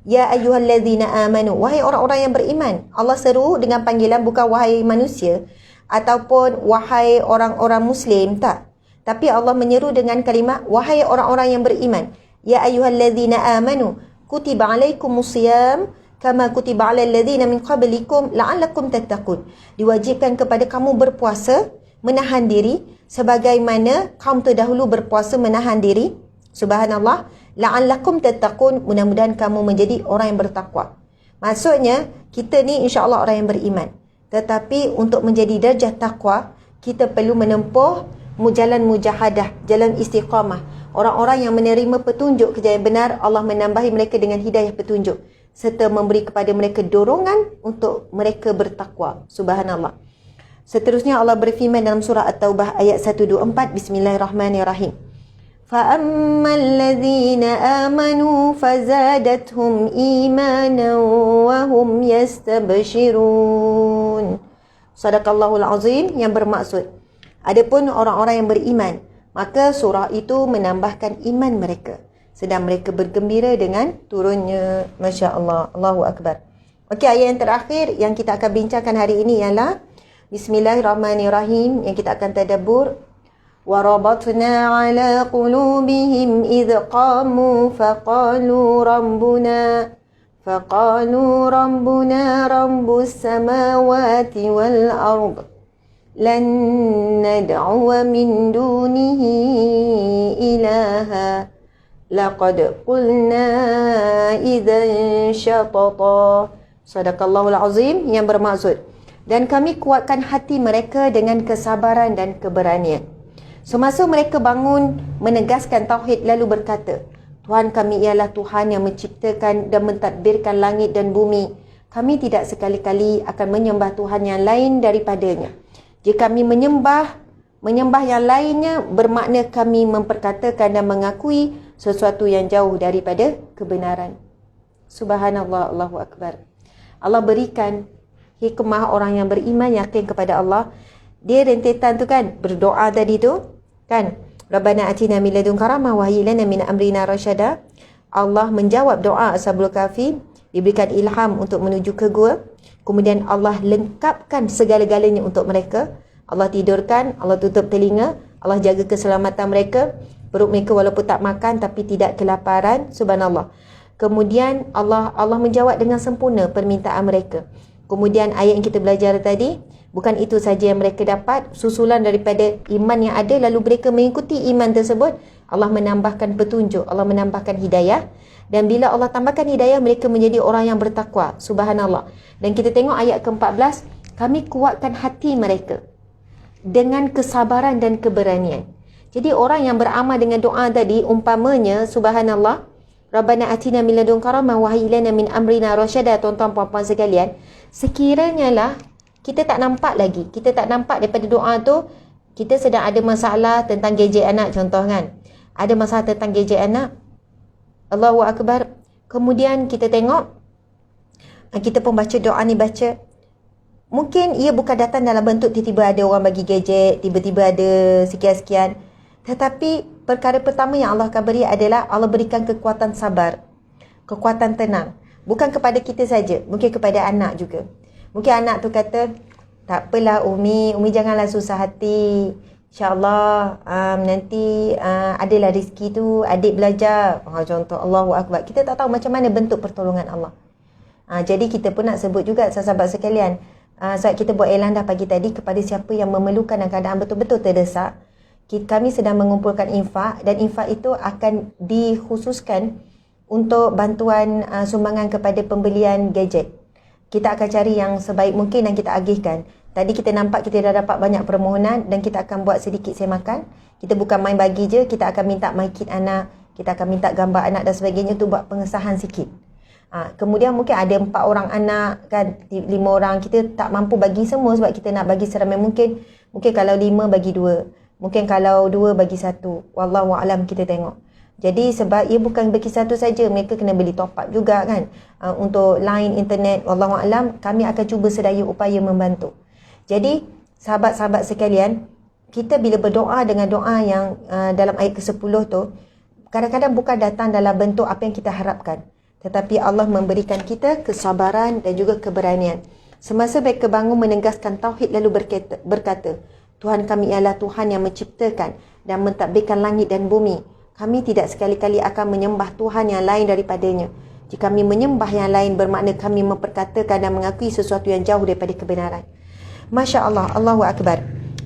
Ya ayyuhallazina amanu. Wahai orang-orang yang beriman. Allah seru dengan panggilan bukan wahai manusia ataupun wahai orang-orang Muslim, tak. Tapi Allah menyeru dengan kalimah wahai orang-orang yang beriman. Ya ayyuhallazina amanu. Kutiba alaikumusiyam kama kutiba alal ladzina min qablikum la'allakum tattaqun. Diwajibkan kepada kamu berpuasa, menahan diri sebagaimana kaum terdahulu berpuasa menahan diri. Subhanallah. La'allakum tattaqun, mudah-mudahan kamu menjadi orang yang bertakwa. Maksudnya kita ni insya-Allah orang yang beriman. Tetapi untuk menjadi darjah takwa, kita perlu menempuh jalan mujahadah, jalan istiqamah. Orang-orang yang menerima petunjuk ke jalan benar, Allah menambahi mereka dengan hidayah petunjuk serta memberi kepada mereka dorongan untuk mereka bertakwa. Subhanallah. Seterusnya Allah berfirman dalam surah At-Taubah ayat 124. Bismillahirrahmanirrahim. فَأَمَّا الَّذِينَ آمَنُوا فَزَادَتْهُمْ إِيمَانًا وَهُمْ يَسْتَبْشِرُونَ. Sadaqallahul azim, yang bermaksud, adapun orang-orang yang beriman, maka surah itu menambahkan iman mereka, sedang mereka bergembira dengan turunnya. Masya Allah. Allahu Akbar. Okey, ayat yang terakhir yang kita akan bincangkan hari ini ialah Bismillahirrahmanirrahim, yang kita akan tadabbur. وَرَبَطْنَا عَلَى قُلُوبِهِمْ إِذْ قَامُوا فَقَالُوا رَبُّنَا رَبُّ السَّمَاوَاتِ وَالْأَرْضِ لَنْ نَدْعُوَ مِنْ دُونِهِ إِلَهًا لَقَدْ قُلْنَا إِذًا شَطَطًا. Sadaqallahul azim, yang bermaksud, dan kami kuatkan hati mereka dengan kesabaran dan keberanian. Semasa mereka bangun menegaskan tauhid lalu berkata, Tuhan kami ialah Tuhan yang menciptakan dan mentadbirkan langit dan bumi. kami tidak sekali-kali akan menyembah Tuhan yang lain daripadanya. Jika kami menyembah yang lainnya, bermakna kami memperkatakan dan mengakui sesuatu yang jauh daripada kebenaran. Subhanallah, Allahu Akbar. Allah berikan hikmah orang yang beriman, yakin kepada Allah. Dia rentetan tu kan, berdoa tadi tu kan, Rabbana atina min ladunka rahmah wa hayyi lana min amrina rasyada. Allah menjawab doa Ashabul Kahfi, diberikan ilham untuk menuju ke gua. Kemudian Allah lengkapkan segala-galanya untuk mereka. Allah tidurkan, Allah tutup telinga, Allah jaga keselamatan mereka. Perut mereka walaupun tak makan tapi tidak kelaparan. Subhanallah. Kemudian Allah menjawab dengan sempurna permintaan mereka. Kemudian ayat yang kita belajar tadi, bukan itu saja yang mereka dapat, susulan daripada iman yang ada, lalu mereka mengikuti iman tersebut. Allah menambahkan petunjuk, Allah menambahkan hidayah. Dan bila Allah tambahkan hidayah, mereka menjadi orang yang bertakwa. Subhanallah. Dan kita tengok ayat ke-14, kami kuatkan hati mereka dengan kesabaran dan keberanian. Jadi orang yang beramal dengan doa tadi, umpamanya, subhanallah, Rabbana atina min ladunka rahmah wa hayyi lana min amrina rasyada. Tuan-tuan puan-puan sekalian, sekiranya lah kita tak nampak lagi, kita tak nampak daripada doa tu, kita sedang ada masalah tentang gadget anak contoh kan, ada masalah tentang gadget anak, Allahu Akbar, kemudian kita tengok, kita pun baca doa ni, baca, mungkin ia bukan datang dalam bentuk tiba-tiba ada orang bagi gadget, tiba-tiba ada sekian-sekian, tetapi perkara pertama yang Allah akan beri adalah Allah berikan kekuatan sabar, kekuatan tenang. Bukan kepada kita saja, mungkin kepada anak juga. Mungkin anak tu kata, tak apalah Umi janganlah susah hati. InsyaAllah nanti adalah rezeki tu, adik belajar. Contoh, Allahu Akbar. Kita tak tahu macam mana bentuk pertolongan Allah. Jadi kita pun nak sebut juga sahabat sekalian. Sebab kita buat elan dah pagi tadi, kepada siapa yang memerlukan dan keadaan betul-betul terdesak, kami sedang mengumpulkan infak, dan infak itu akan dikhususkan untuk bantuan sumbangan kepada pembelian gadget. Kita akan cari yang sebaik mungkin dan kita agihkan. Tadi kita nampak kita dah dapat banyak permohonan dan kita akan buat sedikit semakan. Kita bukan main bagi je, kita akan minta my kit anak, kita akan minta gambar anak dan sebagainya untuk buat pengesahan sikit. Kemudian mungkin ada 4 orang anak kan, 5 orang, kita tak mampu bagi semua sebab kita nak bagi seramai mungkin. Mungkin kalau 5 bagi 2. Mungkin kalau 2 bagi 1. Wallahu a'lam, kita tengok. Jadi sebab ia bukan bagi satu saja, mereka kena beli top up juga kan. Untuk line internet, wallahu a'lam, kami akan cuba sedaya upaya membantu. Jadi sahabat-sahabat sekalian, kita bila berdoa dengan doa yang dalam ayat ke-10 tu, kadang-kadang bukan datang dalam bentuk apa yang kita harapkan, tetapi Allah memberikan kita kesabaran dan juga keberanian. Semasa mereka bangun menegaskan tauhid lalu berkata, Tuhan kami ialah Tuhan yang menciptakan dan mentadbirkan langit dan bumi. Kami tidak sekali-kali akan menyembah Tuhan yang lain daripadanya. Jika kami menyembah yang lain, bermakna kami memperkatakan dan mengakui sesuatu yang jauh daripada kebenaran. Masya Allah, Allahu Akbar.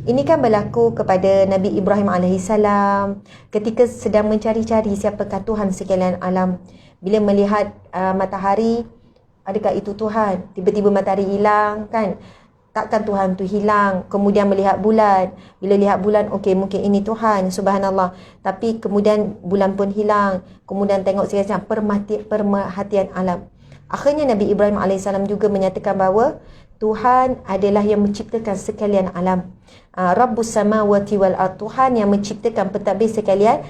Ini kan berlaku kepada Nabi Ibrahim AS ketika sedang mencari-cari siapakah Tuhan sekalian alam. Bila melihat matahari, adakah itu Tuhan? Tiba-tiba matahari hilang kan? Takkan Tuhan tu hilang. Kemudian melihat bulan, bila lihat bulan, okey mungkin ini Tuhan, subhanallah. Tapi kemudian bulan pun hilang. Kemudian tengok sekalian perhatian alam. Akhirnya Nabi Ibrahim AS juga menyatakan bahawa Tuhan adalah yang menciptakan sekalian alam. Rabbus samawati wal ard, Tuhan yang menciptakan pentadbir sekalian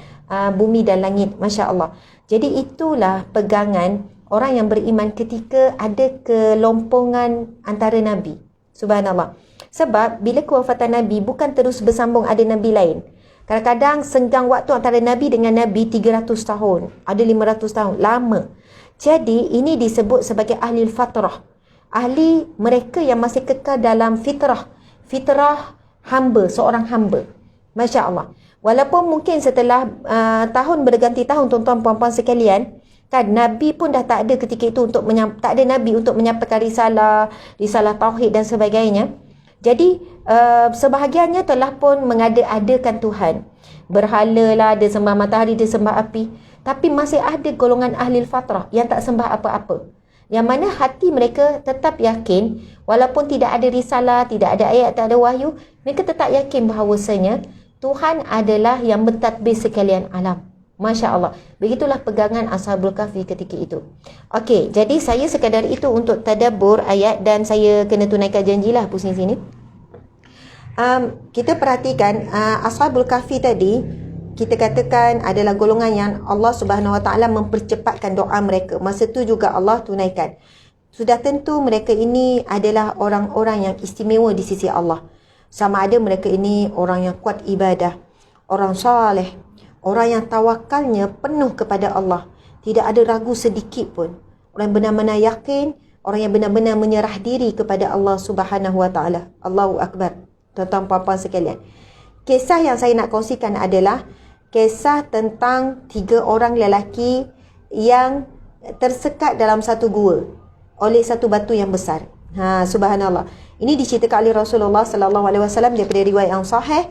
bumi dan langit. Masya Allah. Jadi itulah pegangan orang yang beriman ketika ada kelompongan antara Nabi. Subhanallah. Sebab bila kewafatan Nabi bukan terus bersambung, ada Nabi lain. Kadang-kadang senggang waktu antara Nabi dengan Nabi 300 tahun. Ada 500 tahun. Lama. Jadi ini disebut sebagai ahli fatrah. Ahli mereka yang masih kekal dalam fitrah. Fitrah hamba, seorang hamba. Masya Allah. Walaupun mungkin setelah tahun berganti tahun, tuan-tuan puan-puan sekalian, kan Nabi pun dah tak ada ketika itu tak ada Nabi untuk menyampaikan risalah tauhid dan sebagainya. Jadi sebahagiannya telah pun mengada-adakan Tuhan. Berhala lah, dia sembah matahari, dia sembah api. Tapi masih ada golongan ahli fatrah yang tak sembah apa-apa. Yang mana hati mereka tetap yakin, walaupun tidak ada risalah, tidak ada ayat, tak ada wahyu, mereka tetap yakin bahawasanya Tuhan adalah yang mentadbir sekalian alam. Masya Allah. Begitulah pegangan Ashabul Kahfi ketika itu. Okey, jadi saya sekadar itu untuk tadabbur ayat dan saya kena tunaikan janjilah pusing sini. Kita perhatikan Ashabul Kahfi tadi, kita katakan adalah golongan yang Allah Subhanahu Wa Taala mempercepatkan doa mereka. Masa tu juga Allah tunaikan. Sudah tentu mereka ini adalah orang-orang yang istimewa di sisi Allah. Sama ada mereka ini orang yang kuat ibadah, orang saleh, orang yang tawakalnya penuh kepada Allah. Tidak ada ragu sedikit pun. Orang yang benar-benar yakin, orang yang benar-benar menyerah diri kepada Allah Subhanahu Wa Taala. Allahu Akbar. Tuan-tuan puan-puan sekalian. Kisah yang saya nak kongsikan adalah kisah tentang 3 orang lelaki yang tersekat dalam satu gua oleh satu batu yang besar. Subhanallah. Ini diceritakan oleh Rasulullah sallallahu alaihi wasallam daripada riwayat yang sahih.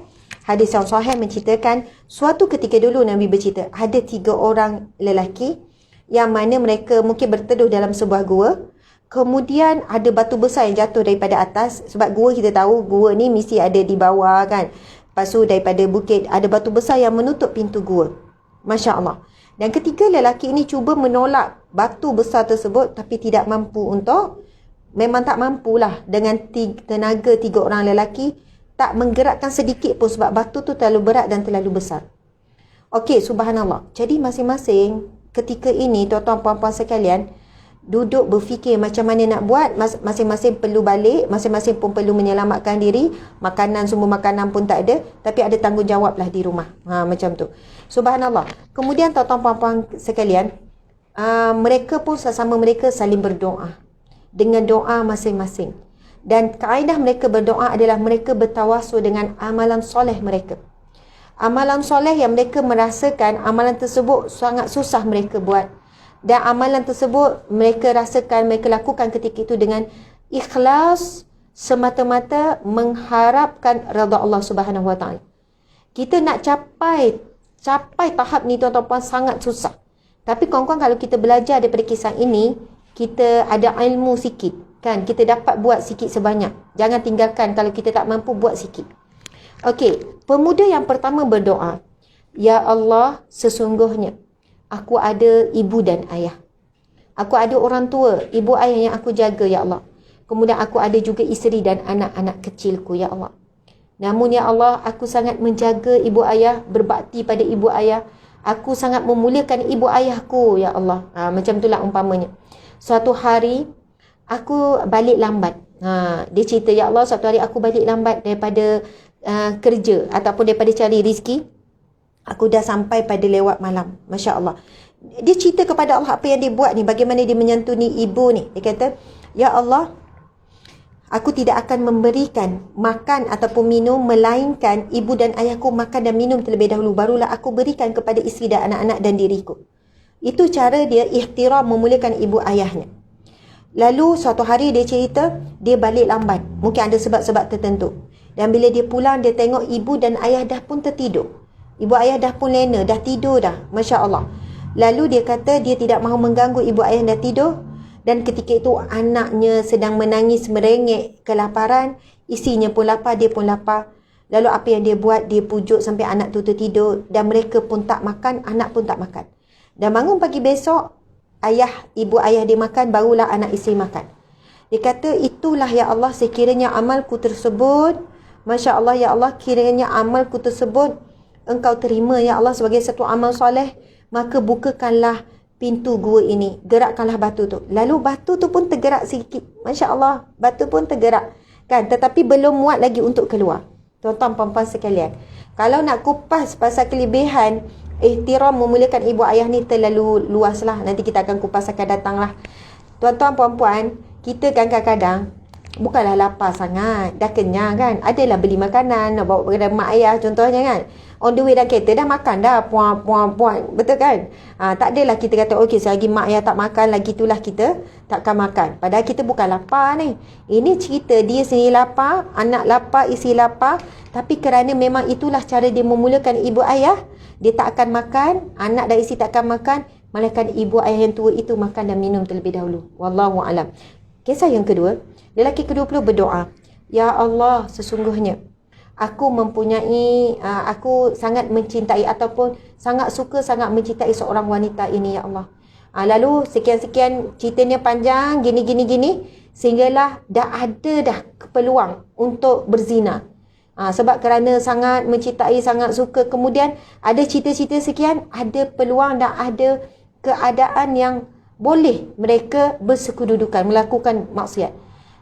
Hadis yang sahih menceritakan suatu ketika dulu Nabi bercerita ada 3 orang lelaki yang mana mereka mungkin berteduh dalam sebuah gua. Kemudian ada batu besar yang jatuh daripada atas. Sebab gua kita tahu gua ni mesti ada di bawah kan. Lepas tu daripada bukit ada batu besar yang menutup pintu gua. Masya Allah. Dan ketiga lelaki ini cuba menolak batu besar tersebut tapi tidak mampu untuk, memang tak mampulah dengan tenaga 3 orang lelaki tak menggerakkan sedikit pun sebab batu tu terlalu berat dan terlalu besar. Okey, subhanallah. Jadi masing-masing ketika ini tuan-tuan puan-puan sekalian duduk berfikir macam mana nak buat. Masing-masing perlu balik, masing-masing pun perlu menyelamatkan diri. Makanan, semua makanan pun tak ada, tapi ada tanggungjawab lah di rumah. Macam tu. Subhanallah. Kemudian tuan-tuan puan-puan sekalian, mereka pun sesama mereka saling berdoa dengan doa masing-masing. Dan kaedah mereka berdoa adalah mereka bertawasul dengan amalan soleh mereka. Amalan soleh yang mereka merasakan amalan tersebut sangat susah mereka buat. Dan amalan tersebut mereka rasakan, mereka lakukan ketika itu dengan ikhlas, semata-mata mengharapkan redha Allah Subhanahu Wa Taala. Kita nak capai tahap ni tuan-tuan puan sangat susah. Tapi kawan-kawan kalau kita belajar daripada kisah ini, kita ada ilmu sikit kan, kita dapat buat sikit sebanyak. Jangan tinggalkan, kalau kita tak mampu buat sikit. Okey, pemuda yang pertama berdoa, ya Allah, sesungguhnya aku ada ibu dan ayah. Aku ada orang tua, ibu ayah yang aku jaga, ya Allah. Kemudian aku ada juga isteri dan anak-anak kecilku, ya Allah. Namun ya Allah, aku sangat menjaga ibu ayah, berbakti pada ibu ayah. Aku sangat memuliakan ibu ayahku, ya Allah. Macam itulah umpamanya. Suatu hari, aku balik lambat. Dia cerita, ya Allah, suatu hari aku balik lambat daripada kerja ataupun daripada cari rezeki. Aku dah sampai pada lewat malam. Masya Allah. Dia cerita kepada Allah apa yang dia buat ni. Bagaimana dia menyantuni ibu ni. Dia kata, ya Allah, aku tidak akan memberikan makan ataupun minum melainkan ibu dan ayahku makan dan minum terlebih dahulu. Barulah aku berikan kepada isteri dan anak-anak dan diriku. Itu cara dia ihtiram, memuliakan ibu ayahnya. Lalu suatu hari dia cerita, dia balik lambat. Mungkin ada sebab-sebab tertentu. Dan bila dia pulang, dia tengok ibu dan ayah dah pun tertidur. Ibu ayah dah pun lena, dah tidur dah. Masya Allah. Lalu dia kata dia tidak mahu mengganggu ibu ayah yang dah tidur. Dan ketika itu anaknya sedang menangis merengek kelaparan. Isinya pun lapar, dia pun lapar. Lalu apa yang dia buat, dia pujuk sampai anak tu tertidur. Dan mereka pun tak makan, anak pun tak makan. Dan bangun pagi besok, ibu ayah dia makan, barulah anak isteri makan. Dia kata, itulah ya Allah, sekiranya amalku tersebut, Masya Allah, ya Allah, kiranya amalku tersebut Engkau terima ya Allah sebagai satu amal soleh, maka bukakanlah pintu gua ini, gerakkanlah batu tu. Lalu batu tu pun tergerak sikit. Masya Allah, batu pun tergerak kan, tetapi belum muat lagi untuk keluar. Tuan-tuan puan-puan sekalian, kalau nak kupas pasal kelebihan ihtiram memuliakan ibu ayah ni terlalu luas lah. Nanti kita akan kupas akan datang lah. Tuan-tuan puan-puan, kita kan kadang-kadang bukanlah lapar sangat, dah kenyang kan, adalah beli makanan, nak bawa kepada mak ayah contohnya kan, on the way dah kereta dah makan dah, puan, betul kan? Tak adalah kita kata, okey selagi mak ayah tak makan lagi, itulah kita takkan makan. Padahal kita bukan lapar ni. Ini cerita dia sendiri lapar, anak lapar, isteri lapar, tapi kerana memang itulah cara dia memulakan ibu ayah, dia tak akan makan, anak dan isteri tak akan makan, melainkan ibu ayah yang tua itu makan dan minum terlebih dahulu. Wallahu a'lam. Kisah yang kedua, lelaki kedua pula berdoa, ya Allah, sesungguhnya aku mempunyai, aku sangat mencintai ataupun sangat suka, sangat mencintai seorang wanita ini ya Allah. Lalu sekian-sekian ceritanya panjang, gini, sehinggalah dah ada peluang untuk berzina. Sebab kerana sangat mencintai, sangat suka, kemudian ada cerita-cerita sekian, ada peluang dan ada keadaan yang boleh mereka bersekududukan, melakukan maksiat.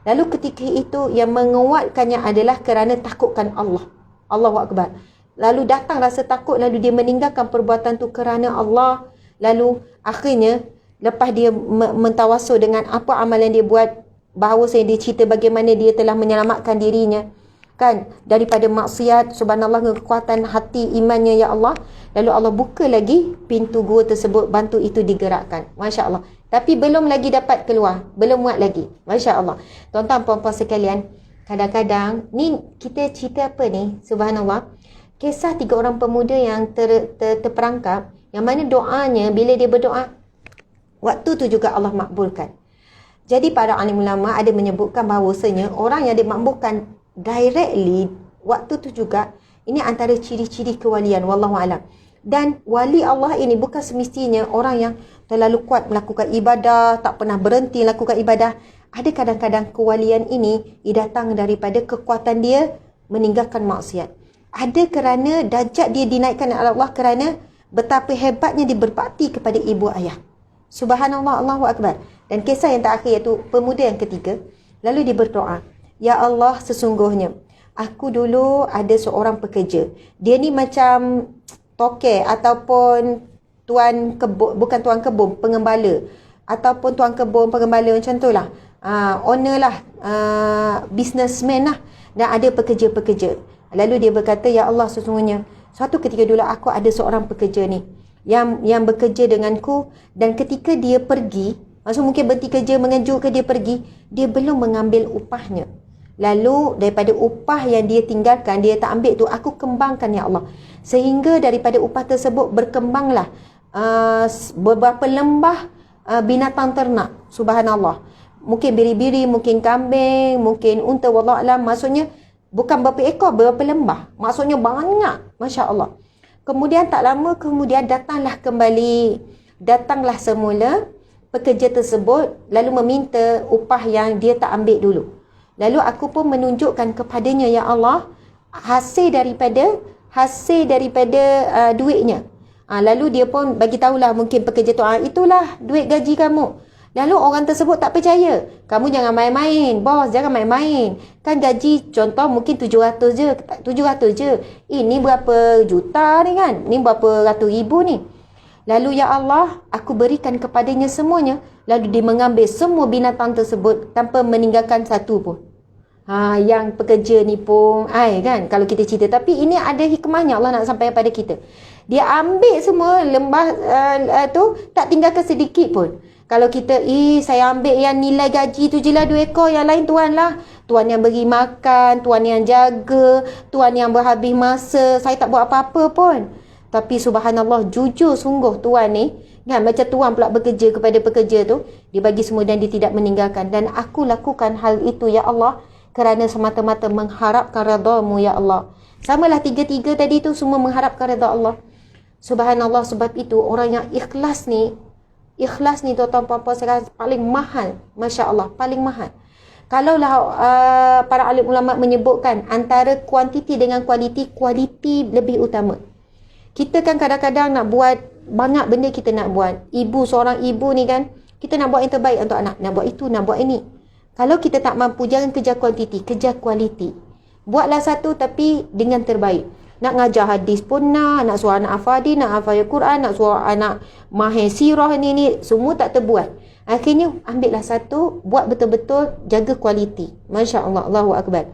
Lalu ketika itu yang menguatkannya adalah kerana takutkan Allah. Allahu Akbar. Lalu datang rasa takut, lalu dia meninggalkan perbuatan tu kerana Allah. Lalu akhirnya lepas dia mentawassul dengan apa amalan dia buat, bahawa dia cerita bagaimana dia telah menyelamatkan dirinya kan daripada maksiat, subhanallah, kekuatan hati imannya ya Allah. Lalu Allah buka lagi pintu gua tersebut, bantu itu digerakkan, Masya Allah. Tapi belum lagi dapat keluar, belum muat lagi, Masya Allah. Tuan-tuan puan-puan sekalian, kadang-kadang ni kita cerita apa ni, subhanallah, kisah 3 orang pemuda yang terperangkap, yang mana doanya bila dia berdoa, waktu tu juga Allah makbulkan. Jadi para alim ulama ada menyebutkan bahawasanya orang yang dimakbulkan directly waktu tu juga, ini antara ciri-ciri kewalian, wallahu alam. Dan wali Allah ini bukan semestinya orang yang terlalu kuat melakukan ibadah, tak pernah berhenti melakukan ibadah. Ada kadang-kadang kewalian ini datang daripada kekuatan dia meninggalkan maksiat. Ada kerana darjat dia dinaikkan oleh Allah kerana betapa hebatnya dia berbakti kepada ibu ayah. Subhanallah, Allahu Akbar. Dan kisah yang terakhir iaitu pemuda yang ketiga, lalu dia berdoa, ya Allah, sesungguhnya aku dulu ada seorang pekerja. Dia ni macam toke ataupun tuan kebun, bukan tuan kebun, pengembala, ataupun tuan kebun, pengembala macam tu lah. Owner lah, businessman lah, dan ada pekerja-pekerja. Lalu dia berkata, ya Allah, sesungguhnya suatu ketika dulu aku ada seorang pekerja ni yang bekerja denganku, dan ketika dia pergi, maksud mungkin berhenti kerja, mengejutkan dia pergi, dia belum mengambil upahnya. Lalu daripada upah yang dia tinggalkan, dia tak ambil tu, aku kembangkan ya Allah. Sehingga daripada upah tersebut berkembanglah beberapa lembah binatang ternak. Subhanallah. Mungkin biri-biri, mungkin kambing, mungkin unta, wallahu alam. Maksudnya bukan berapa ekor, berapa lembah. Maksudnya banyak. Masya Allah. Kemudian tak lama kemudian datanglah semula pekerja tersebut, lalu meminta upah yang dia tak ambil dulu. Lalu aku pun menunjukkan kepadanya, ya Allah, hasil daripada duitnya. Lalu dia pun bagi tahulah mungkin pekerja tu, itulah duit gaji kamu. Lalu orang tersebut tak percaya. Kamu jangan main-main, bos, jangan main-main. Kan gaji contoh mungkin 700 je. 700 je. Ini berapa juta ni kan? Ni berapa ratus ribu ni. Lalu ya Allah, aku berikan kepadanya semuanya. Lalu dia mengambil semua binatang tersebut tanpa meninggalkan satu pun. Yang pekerja ni pun, kan, kalau kita cerita. Tapi ini ada hikmahnya Allah nak sampaikan pada kita. Dia ambil semua lembah tu, tak tinggalkan sedikit pun. Kalau kita, saya ambil yang nilai gaji tu je lah 2 ekor, yang lain tuan lah. Tuan yang beri makan, tuan yang jaga, tuan yang berhabis masa, saya tak buat apa-apa pun. Tapi subhanallah, jujur sungguh tuan ni, kan, macam tuan pula bekerja kepada pekerja tu, dia bagi semua dan dia tidak meninggalkan. Dan aku lakukan hal itu ya Allah kerana semata-mata mengharapkan redha-Mu ya Allah. Samalah tiga-tiga tadi tu semua mengharapkan redha Allah. Subhanallah, sebab itu orang yang ikhlas ni tuan-tuan puan-puan sekalian, paling mahal. Masya Allah, paling mahal. Kalaulah para alim ulama menyebutkan antara kuantiti dengan kualiti lebih utama. Kita kan kadang-kadang nak buat banyak benda, kita nak buat. Seorang ibu ni kan, kita nak buat yang terbaik untuk anak. Nak buat itu, nak buat ini. Kalau kita tak mampu, jangan kejar kuantiti, kejar kualiti. Buatlah satu tapi dengan terbaik. Nak ngajar hadis pun nak suruh anak hafal, nak hafal Quran, nak suruh anak mahir sirah ni, semua tak terbuat. Akhirnya ambillah satu, buat betul-betul, jaga kualiti. Masya Allah, Allahu Akbar.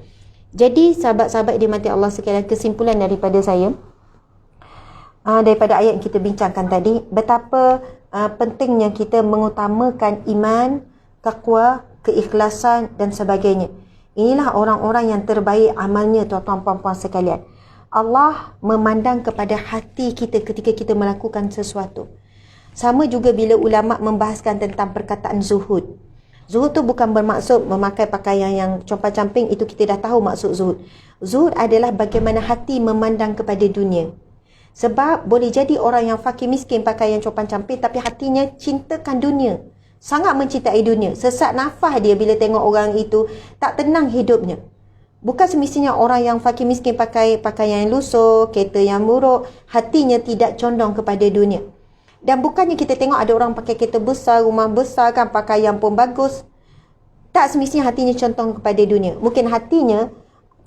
Jadi sahabat-sahabat dimati Allah sekalian, kesimpulan daripada saya, daripada ayat yang kita bincangkan tadi, betapa pentingnya kita mengutamakan iman, takwa, keikhlasan dan sebagainya. Inilah orang-orang yang terbaik amalnya tuan-tuan puan-puan sekalian. Allah memandang kepada hati kita ketika kita melakukan sesuatu. Sama juga bila ulama membahaskan tentang perkataan zuhud. Zuhud tu bukan bermaksud memakai pakaian yang compang-camping, itu kita dah tahu maksud zuhud. Zuhud adalah bagaimana hati memandang kepada dunia. Sebab boleh jadi orang yang fakir miskin pakai yang compang-camping tapi hatinya cintakan dunia. Sangat mencintai dunia. Sesak nafas dia bila tengok orang itu, tak tenang hidupnya. Bukan semestinya orang yang fakir miskin pakai pakaian yang lusuh, kereta yang buruk, hatinya tidak condong kepada dunia. Dan bukannya kita tengok ada orang pakai kereta besar, rumah besar kan, pakaian pun bagus. Tak semestinya hatinya condong kepada dunia. Mungkin hatinya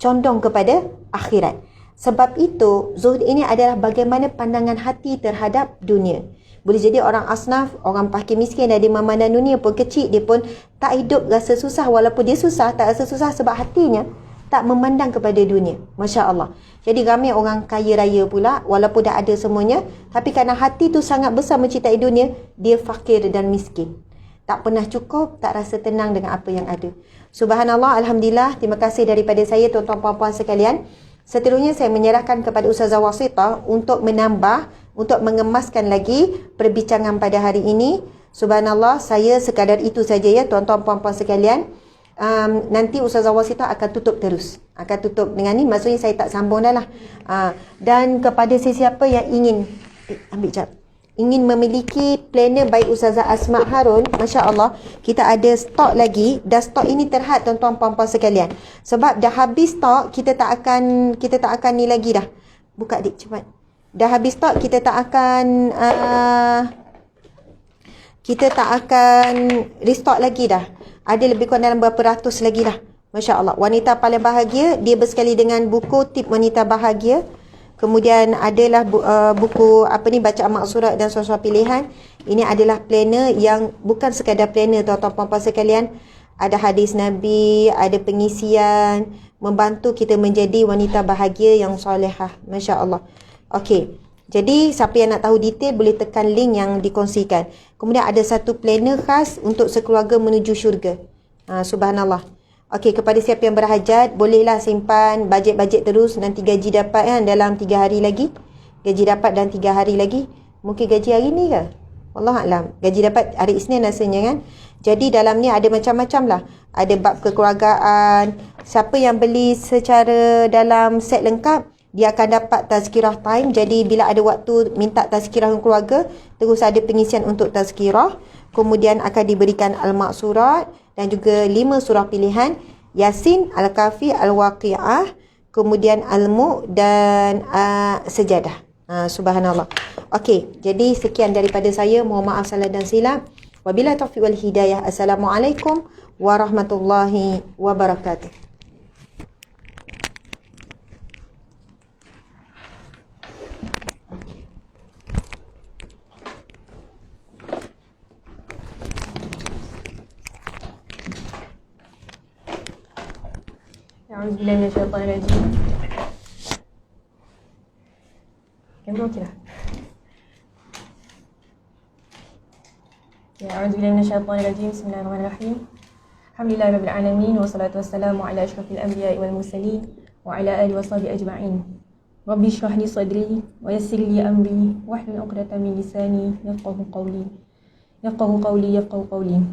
condong kepada akhirat. Sebab itu, zuhud ini adalah bagaimana pandangan hati terhadap dunia. Boleh jadi orang asnaf, orang fakir miskin dan dia memandang dunia pun kecil, dia pun tak hidup rasa susah. Walaupun dia susah, tak rasa susah sebab hatinya tak memandang kepada dunia. Masya Allah. Jadi ramai orang kaya raya pula, walaupun dah ada semuanya, tapi kerana hati tu sangat besar mencintai dunia, dia fakir dan miskin. Tak pernah cukup, tak rasa tenang dengan apa yang ada. Subhanallah, Alhamdulillah, terima kasih daripada saya tuan-tuan puan-puan sekalian. Seterusnya saya menyerahkan kepada Ustazah Wasithah untuk menambah, untuk mengemaskan lagi perbincangan pada hari ini. Subhanallah, saya sekadar itu saja ya tuan-tuan puan-puan sekalian. Nanti Ustazah Wasithah akan tutup terus. Akan tutup dengan ni, maksudnya saya tak sambung dah lah. Dan kepada sesiapa yang ingin, ambil jap, ingin memiliki planner baik Ustazah Asma Harun, Masya Allah, kita ada stok lagi. Dan stok ini terhad tuan-tuan puan-puan sekalian. Sebab dah habis stok, kita tak akan ni lagi dah. Buka dik cepat. Dah habis stok, kita tak akan restock lagi dah. Ada lebih kurang dalam berapa ratus lagi lah. Masya Allah. Wanita paling bahagia, dia bersekali dengan buku tip wanita bahagia. Kemudian adalah buku bacaan maksurat dan suara pilihan. Ini adalah planner yang bukan sekadar planner tuan-tuan puan-puan sekalian. Ada hadis Nabi, ada pengisian, membantu kita menjadi wanita bahagia yang solehah. Masya Allah. Okey. Jadi siapa yang nak tahu detail boleh tekan link yang dikongsikan. Kemudian ada satu planner khas untuk sekeluarga menuju syurga. Subhanallah. Okey, kepada siapa yang berhajat, bolehlah simpan bajet-bajet terus. Nanti gaji dapat kan dalam 3 hari lagi. Gaji dapat dalam 3 hari lagi. Mungkin gaji hari ni ke? Wallahualam. Gaji dapat hari Isnin rasanya kan. Jadi dalam ni ada macam-macam lah. Ada bab kekeluargaan. Siapa yang beli secara dalam set lengkap, dia akan dapat tazkirah time. Jadi bila ada waktu minta tazkirah keluarga, terus ada pengisian untuk tazkirah. Kemudian akan diberikan al-maksurat dan juga 5 surah pilihan, Yasin, Al-Kahfi, Al-Waqi'ah, kemudian Al-Mulk dan Sejadah. Subhanallah. Okey, jadi sekian daripada saya. Mohon maaf salah dan silap. Wabillahi taufiq wal hidayah. Assalamualaikum warahmatullahi wabarakatuh. A'udzubillahi minasyaitonirrajim. Kamera okey dah. Ya, a'udzubillahi minasyaitonirrajim. Bismillahirrahmanirrahim. Alhamdulillahirabbil alamin wassalatu wassalamu ala asyrafil anbiya'i wal mursalin wa ala alihi washabihi ajma'in. Rabbi shrah li sadri wa yassir li amri wahlul 'uqdatam min lisani yafqahu qawli. Yafqahu qawli.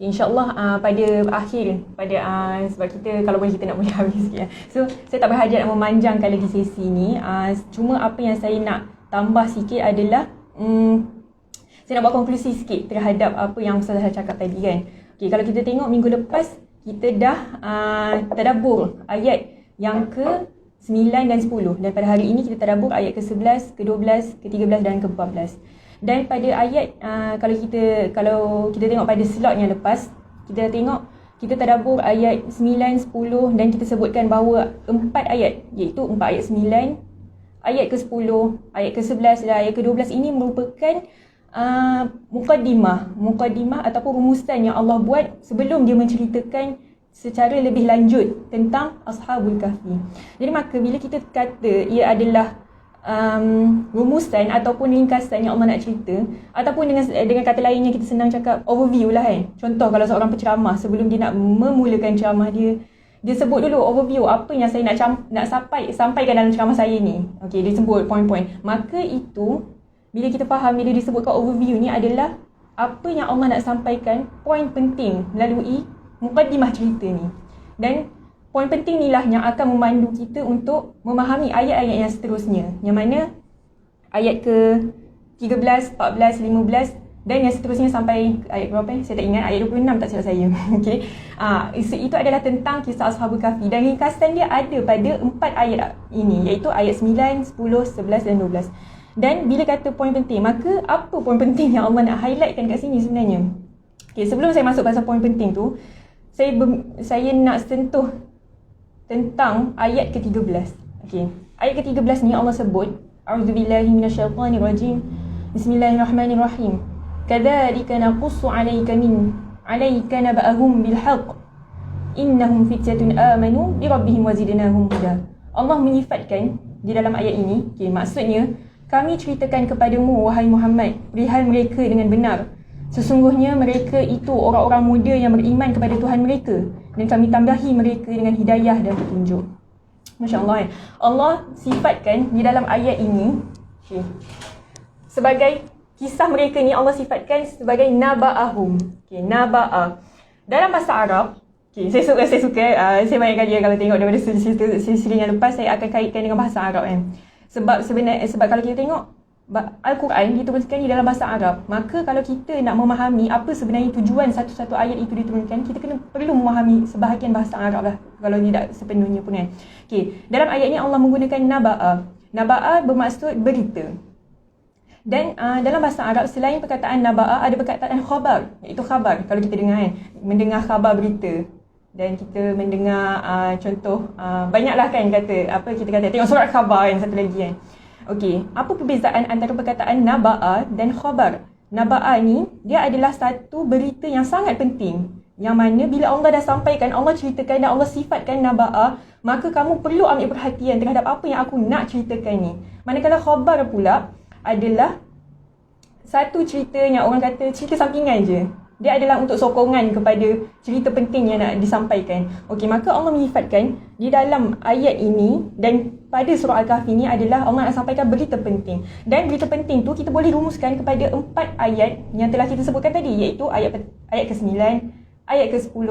InsyaAllah pada akhir, sebab kita kalau boleh kita nak boleh habis sikit. So saya tak berhajat nak memanjangkan lagi sesi ni. Cuma apa yang saya nak tambah sikit adalah saya nak buat konklusi sikit terhadap apa yang Ustazah cakap tadi kan. Okay, kalau kita tengok minggu lepas kita dah tadabbur ayat yang ke-9 dan 10. Dan pada hari ini kita tadabbur ayat ke-11, ke-12, ke-13 dan ke-14. Dan pada ayat kalau kita tengok pada slot yang lepas, kita tengok kita tadabbur ayat 9, 10 dan kita sebutkan bahawa 4 ayat, iaitu 4 ayat 9, ayat ke-10, ayat ke-11 dan ayat ke-12 ini merupakan muqaddimah ataupun rumusan yang Allah buat sebelum dia menceritakan secara lebih lanjut tentang Ashabul Kahfi. Jadi maka bila kita kata ia adalah rumusan ataupun ringkasan yang Allah nak cerita, ataupun dengan kata lainnya kita senang cakap overview lah kan. Contoh kalau seorang penceramah sebelum dia nak memulakan ceramah dia sebut dulu overview apa yang saya nak sampaikan dalam ceramah saya ni. Okey, dia sebut poin-poin. Maka itu bila kita faham bila disebutkan overview ni adalah apa yang Allah nak sampaikan, poin penting melalui mukaddimah cerita ni. Dan poin penting ni lah yang akan memandu kita untuk memahami ayat-ayat yang seterusnya. Yang mana ayat ke 13, 14, 15 dan yang seterusnya sampai ayat berapa? Saya tak ingat, ayat 26 tak silap saya. Okey. Itu adalah tentang kisah Ashabul Kahfi dan ringkasan dia ada pada 4 ayat ini, iaitu ayat 9, 10, 11 dan 12. Dan bila kata poin penting, maka apa poin penting yang Allah nak highlightkan kat sini sebenarnya? Okey, sebelum saya masuk pasal poin penting tu, saya nak sentuh tentang ayat ke-13. Okey. Ayat ke-13 ni Allah sebut, A'udzubillahi minasyaitonirrajim. Bismillahirrahmanirrahim. Kadzalika naqussu 'alaika naba'ahum bil haqq. Innahum fityatun amanu bi rabbihim wa zidnahum huda. Allah menyifatkan di dalam ayat ini, okey, maksudnya kami ceritakan kepadamu wahai Muhammad perihal mereka dengan benar. Sesungguhnya mereka itu orang-orang muda yang beriman kepada Tuhan mereka dan kami tambahi mereka dengan hidayah dan petunjuk. Masya Allah. Allah sifatkan di dalam ayat ini, okay, sebagai kisah mereka ni Allah sifatkan sebagai naba'ahum. Okay, naba'a. Dalam bahasa Arab, okay, saya suka saya banyak kali kalau tengok daripada silsilah yang lepas saya akan kaitkan dengan bahasa Arab kan. Sebab kalau kita tengok Al-Quran diturunkan di dalam bahasa Arab, maka kalau kita nak memahami apa sebenarnya tujuan satu-satu ayat itu diturunkan, kita perlu memahami sebahagian bahasa Arab lah, kalau tidak sepenuhnya pun kan. Okay. Dalam ayat ini Allah menggunakan naba'a. Naba'a bermaksud berita. Dan dalam bahasa Arab selain perkataan naba'a ada perkataan khabar, iaitu khabar. Kalau kita dengar kan, mendengar khabar berita. Dan kita mendengar contoh, banyaklah kan kita kata tengok surat khabar kan, satu lagi kan. Okey, apa perbezaan antara perkataan naba'a dan khabar? Naba'a ni, dia adalah satu berita yang sangat penting. Yang mana bila Allah dah sampaikan, Allah ceritakan dan Allah sifatkan naba'a, maka kamu perlu ambil perhatian terhadap apa yang aku nak ceritakan ni. Manakala khabar pula adalah satu cerita yang orang kata cerita sampingan je. Dia adalah untuk sokongan kepada cerita penting yang nak disampaikan. Okey, maka Allah menyifatkan di dalam ayat ini dan pada surah Al-Kahfi ni adalah Allah nak sampaikan berita penting. Dan berita penting tu kita boleh rumuskan kepada 4 ayat yang telah kita sebutkan tadi, iaitu ayat ke-9, ayat ke-10,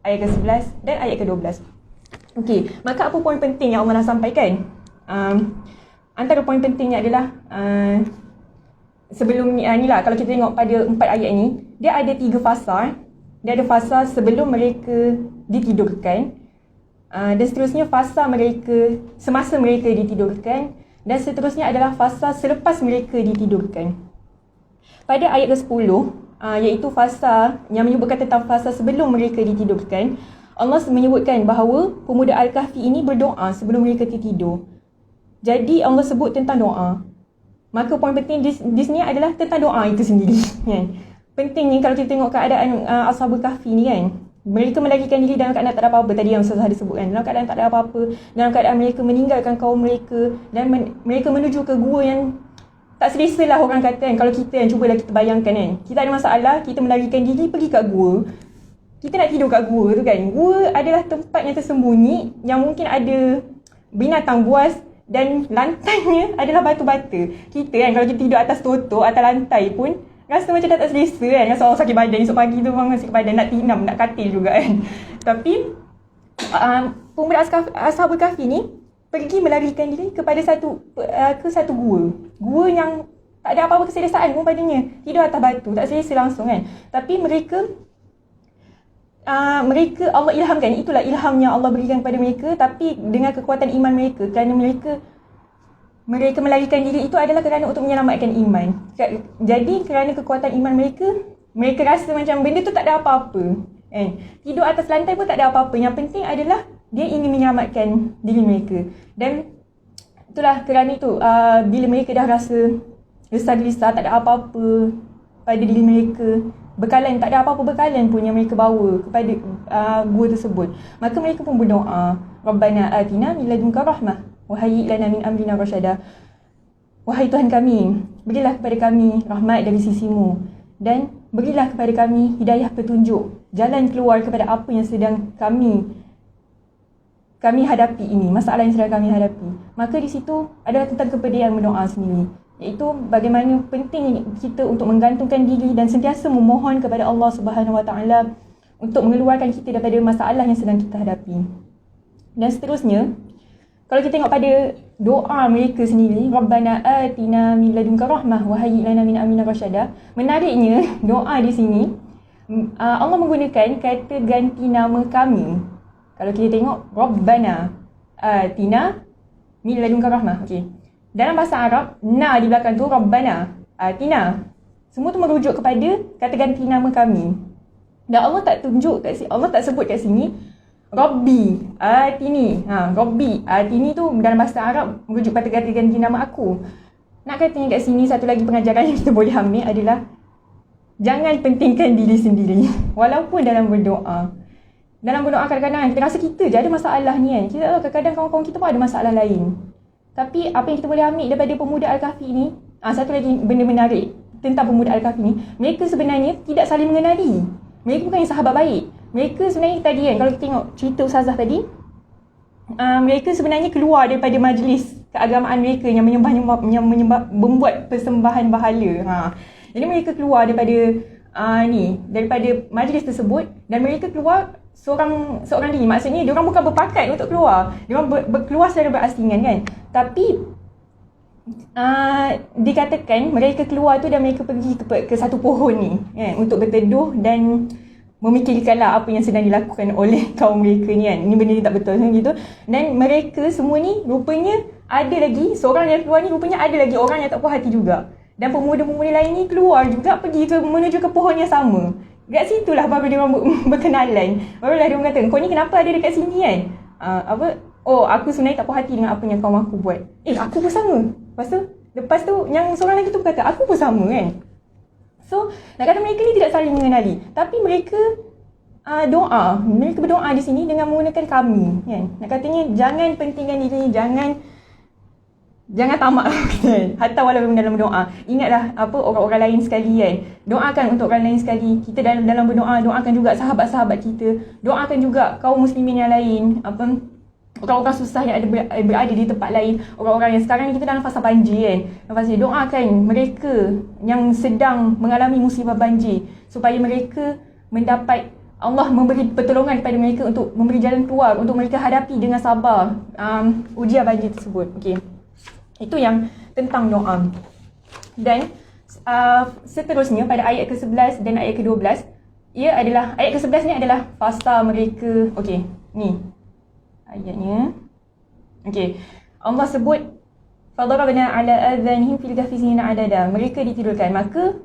ayat ke-11 dan ayat ke-12. Okey, maka apa poin penting yang Allah nak sampaikan? Antara poin pentingnya adalah sebelum ni lah, kalau kita tengok pada 4 ayat ni, dia ada 3 fasa. Dia ada fasa sebelum mereka ditidurkan, dan seterusnya fasa mereka semasa mereka ditidurkan, dan seterusnya adalah fasa selepas mereka ditidurkan. Pada ayat ke-10, iaitu fasa yang menyebutkan tentang fasa sebelum mereka ditidurkan, Allah menyebutkan bahawa pemuda Al-Kahfi ini berdoa sebelum mereka tertidur. Jadi Allah sebut tentang doa. Maka poin penting di sini adalah tentang doa itu sendiri kan. Penting ni kalau kita tengok keadaan Ashabul Kahfi ni kan, mereka melarikan diri dalam keadaan tak ada apa-apa. Tadi yang Ustazah ada sebutkan, dalam keadaan tak ada apa-apa, dalam keadaan mereka meninggalkan kaum mereka dan mereka menuju ke gua yang tak selesa lah orang kata kan. Kalau kita kan, cubalah kita bayangkan kan, kita ada masalah, kita melarikan diri pergi kat gua, kita nak tidur kat gua tu kan. Gua adalah tempat yang tersembunyi yang mungkin ada binatang buas dan lantainya adalah batu-bata. Kita kan kalau kita tidur atas totok, atas lantai pun rasa macam dah tak selesa kan. Rasa sakit badan, esok pagi tu bangun sakit badan, nak tinam, nak katil juga kan. Tapi pemuda Ashabul Kahfi ni pergi melarikan diri kepada satu gua. Gua yang tak ada apa-apa keselesaan pun padanya. Tidur atas batu, tak selesa langsung kan. Tapi mereka Allah ilhamkan, itulah ilham yang Allah berikan kepada mereka, tapi dengan kekuatan iman mereka, kerana mereka melarikan diri itu adalah kerana untuk menyelamatkan iman. Jadi kerana kekuatan iman mereka rasa macam benda tu tak ada apa-apa kan. Tidur atas lantai pun tak ada apa-apa, yang penting adalah dia ingin menyelamatkan diri mereka. Dan itulah kerana itu bila mereka dah rasa resah-gelisah, tak ada apa-apa pada diri mereka, bekalan, tak ada apa-apa bekalan pun yang mereka bawa kepada gua tersebut, maka mereka pun berdoa, Rabbana atina min ladunka rahmah wa hayyi' lana min amrina rasyada. Wahai Tuhan kami, berilah kepada kami rahmat dari sisimu dan berilah kepada kami hidayah petunjuk, jalan keluar kepada apa yang sedang kami hadapi ini, masalah yang sedang kami hadapi. Maka di situ adalah tentang kepedean berdoa sendiri, iaitu bagaimana penting kita untuk menggantungkan diri dan sentiasa memohon kepada Allah Subhanahu Wa Taala untuk mengeluarkan kita daripada masalah yang sedang kita hadapi. Dan seterusnya, kalau kita tengok pada doa mereka sendiri, Rabbana atina min ladunka rahmah wa hayyi lana min amrina rasyada. Menariknya, doa di sini Allah menggunakan kata ganti nama kami. Kalau kita tengok Rabbana atina min ladunka rahmah. Okey. Dalam bahasa Arab, na di belakang tu Rabbana atina. Semua tu merujuk kepada kata ganti nama kami. Dan Allah tak tunjuk kat sini, Allah tak sebut kat sini Rabbi atini. Rabbi atini tu dalam bahasa Arab merujuk pada kata ganti nama aku. Nak katanya kat sini satu lagi pengajaran yang kita boleh ambil adalah jangan pentingkan diri sendiri walaupun dalam berdoa. Dalam berdoa kadang-kadang kita rasa kita je ada masalah ni kan. Kita tahu kadang-kadang kawan-kawan kita pun ada masalah lain. Tapi apa yang kita boleh ambil daripada pemuda Al-Kahfi ni, satu lagi benda menarik tentang pemuda Al-Kahfi ni, mereka sebenarnya tidak saling mengenali. Mereka bukan yang sahabat baik. Mereka sebenarnya tadi kan, kalau kita tengok cerita Ustazah tadi, mereka sebenarnya keluar daripada majlis keagamaan mereka yang membuat persembahan bahala. Jadi mereka keluar daripada daripada majlis tersebut dan mereka keluar seorang diri. Maksudnya diorang bukan berpakat untuk keluar. Diorang keluar secara berasingan kan. Tapi dikatakan mereka keluar tu dan mereka pergi ke satu pohon ni kan, untuk berteduh dan memikirkanlah apa yang sedang dilakukan oleh kaum mereka ni kan. Ini benda ni tak betul kan gitu. Dan mereka semua ni rupanya ada lagi, seorang yang keluar ni rupanya ada lagi orang yang tak puas hati juga. Dan pemuda-pemuda lain ni keluar juga pergi menuju ke pohon yang sama. Dekat situlah baru dia orang berkenalan. Barulah dia orang kata, kau ni kenapa ada dekat sini kan? Oh, aku sebenarnya tak puas hati dengan apa yang kaum aku buat. Aku pun sama. Lepas tu yang seorang lagi tu berkata, aku pun sama kan. So, nak kata mereka ni tidak saling mengenali. Tapi mereka mereka berdoa di sini dengan menggunakan kami kan. Nak katanya jangan pentingkan diri, jangan tamak kan. Hatta walaupun dalam berdoa, ingatlah orang-orang lain sekali kan. Doakan untuk orang lain sekali. Kita dalam berdoa, doakan juga sahabat-sahabat kita. Doakan juga kaum muslimin yang lain, orang-orang susah yang berada di tempat lain. Orang-orang yang sekarang ni kita dalam fasa banjir kan. Fasa doakan mereka yang sedang mengalami musibah banjir supaya mereka mendapat Allah memberi pertolongan kepada mereka untuk memberi jalan keluar untuk mereka hadapi dengan sabar ujian banjir tersebut. Okey. Itu yang tentang doa. Dan seterusnya pada ayat ke-11 dan ayat ke-12, ayat ke-11 ni adalah fasa mereka. Okey, ni ayatnya. Okey. Allah sebut fadarabna ala adhanihim fil kahfi sinina adada. Mereka ditidurkan. Maka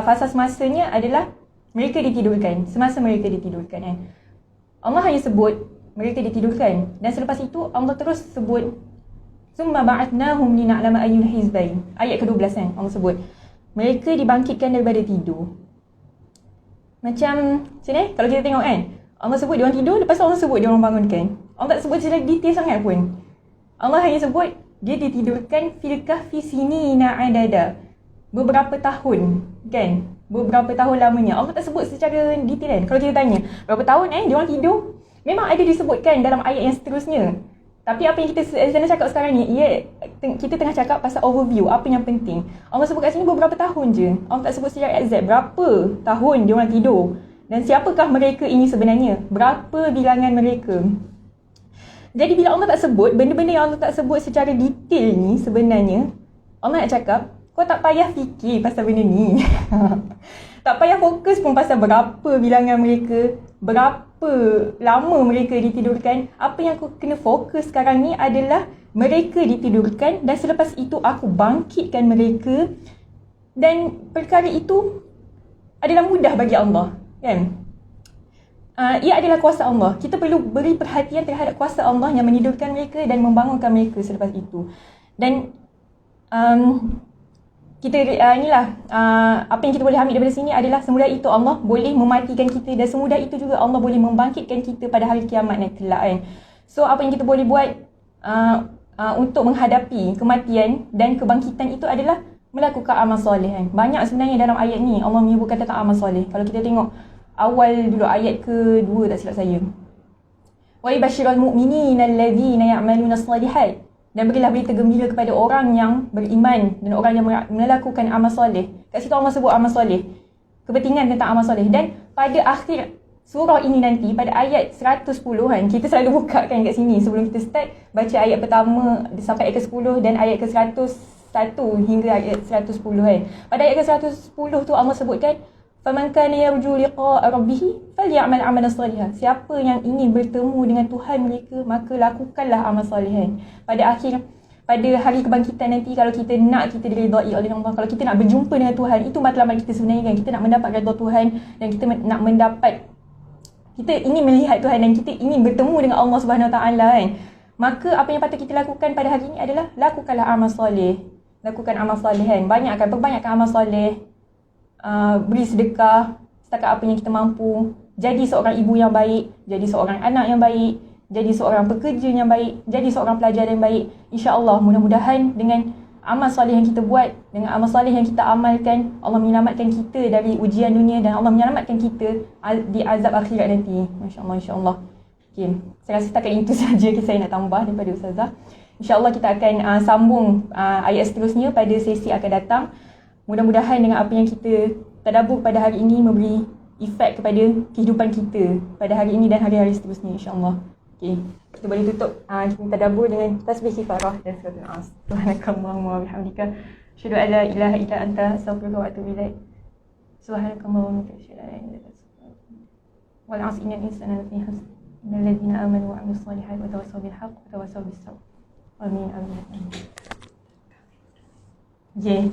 fasa semasanya adalah mereka ditidurkan. Semasa mereka ditidurkan kan. Allah hanya sebut mereka ditidurkan dan selepas itu Allah terus sebut summa ba'atnahum lina'lama ayyul hizbain. Ayat ke-12 kan Allah sebut mereka dibangkitkan daripada tidur. Macam sini kalau kita tengok kan, Allah sebut dia orang tidur, lepas tu Allah sebut dia orang bangunkan. Allah tak sebut secara detail sangat pun. Allah hanya sebut dia ditidurkan fil kahfi sinina adada. Beberapa tahun kan? Beberapa tahun lamanya. Allah tak sebut secara detail kan. Kalau kita tanya, berapa tahun dia orang tidur? Memang ada disebutkan dalam ayat yang seterusnya. Tapi apa yang kita sedang cakap sekarang ni, kita tengah cakap pasal overview, apa yang penting. Allah sebut kat sini beberapa tahun je. Allah tak sebut secara exact berapa tahun dia orang tidur. Dan siapakah mereka ini sebenarnya? Berapa bilangan mereka? Jadi bila Allah tak sebut, benda-benda yang Allah tak sebut secara detail ni sebenarnya, Allah nak cakap, kau tak payah fikir pasal benda ni. Tak payah fokus pun pasal berapa bilangan mereka, berapa lama mereka ditidurkan. Apa yang aku kena fokus sekarang ni adalah mereka ditidurkan dan selepas itu aku bangkitkan mereka. Dan perkara itu adalah mudah bagi Allah, kan? Ia adalah kuasa Allah. Kita perlu beri perhatian terhadap kuasa Allah yang menidurkan mereka dan membangunkan mereka selepas itu. Dan apa yang kita boleh ambil daripada sini adalah semudah itu Allah boleh mematikan kita dan semudah itu juga Allah boleh membangkitkan kita pada hari kiamat nanti kelak kan. So apa yang kita boleh buat untuk menghadapi kematian dan kebangkitan itu adalah melakukan amal soleh kan. Banyak sebenarnya dalam ayat ni Allah menyebutkan tentang amal soleh. Kalau kita tengok awal dulu ayat ke-2 tak silap saya. Wa yubashshirul mu'minina alladhina ya'maluna as-salihat dan berilah berita gembira kepada orang yang beriman dan orang yang melakukan amal soleh. Kat situ Allah sebut amal soleh, kepentingan tentang amal soleh. Dan pada akhir surah ini nanti, pada ayat 110-an, kita selalu buka kan kat sini sebelum kita start, baca ayat pertama sampai ayat ke-10 dan ayat ke-101 hingga ayat 110 kan. Pada ayat ke-110 tu Allah sebutkan, فَمَنْ كَانَ يَرْجُو لِقَاءَ رَبِّهِ فَلْيَعْمَلْ عَمَلًا صَالِحًا. Siapa yang ingin bertemu dengan Tuhan mereka, maka lakukanlah amal salihan. Pada hari kebangkitan nanti, kalau kita nak kita diridai oleh Allah, kalau kita nak berjumpa dengan Tuhan, itu matlamat kita sebenarnya kan. Kita nak mendapat redha Tuhan dan kita nak mendapat, kita ingin melihat Tuhan dan kita ingin bertemu dengan Allah Subhanahu Wa Taala kan. Maka apa yang patut kita lakukan pada hari ini adalah lakukanlah amal soleh. Lakukan amal soleh kan. Perbanyakkan amal soleh. Beri sedekah setakat apa yang kita mampu. Jadi seorang ibu yang baik, jadi seorang anak yang baik, jadi seorang pekerja yang baik, jadi seorang pelajar yang baik. InsyaAllah mudah-mudahan dengan amal soleh yang kita buat, dengan amal soleh yang kita amalkan, Allah menyelamatkan kita dari ujian dunia dan Allah menyelamatkan kita di azab akhirat nanti. MasyaAllah, insyaAllah. Okay. Saya rasa setakat itu sahaja saya nak tambah daripada Ustazah. InsyaAllah kita akan sambung ayat seterusnya pada sesi akan datang. Mudah-mudahan dengan apa yang kita tadabbur pada hari ini memberi efek kepada kehidupan kita pada hari ini dan hari-hari seterusnya, insyaAllah. Okay. Kita boleh tutup kita tadabbur dengan tasbih kifarah dan suratul As. Subhanakallahumma wa bihamdika, asyhadu an la ilaha illa anta, astaghfiruka wa atubu ilaik. Subhanakallahumma wa bihamdika, asyhadu an la ilaha illa anta, wal 'asri innal insana lafi khusr, innal ladzina amanu wa 'amilus solihati wa tawassaw bil haqq wa tawassaw bis sabr. Amin amin. Yeah.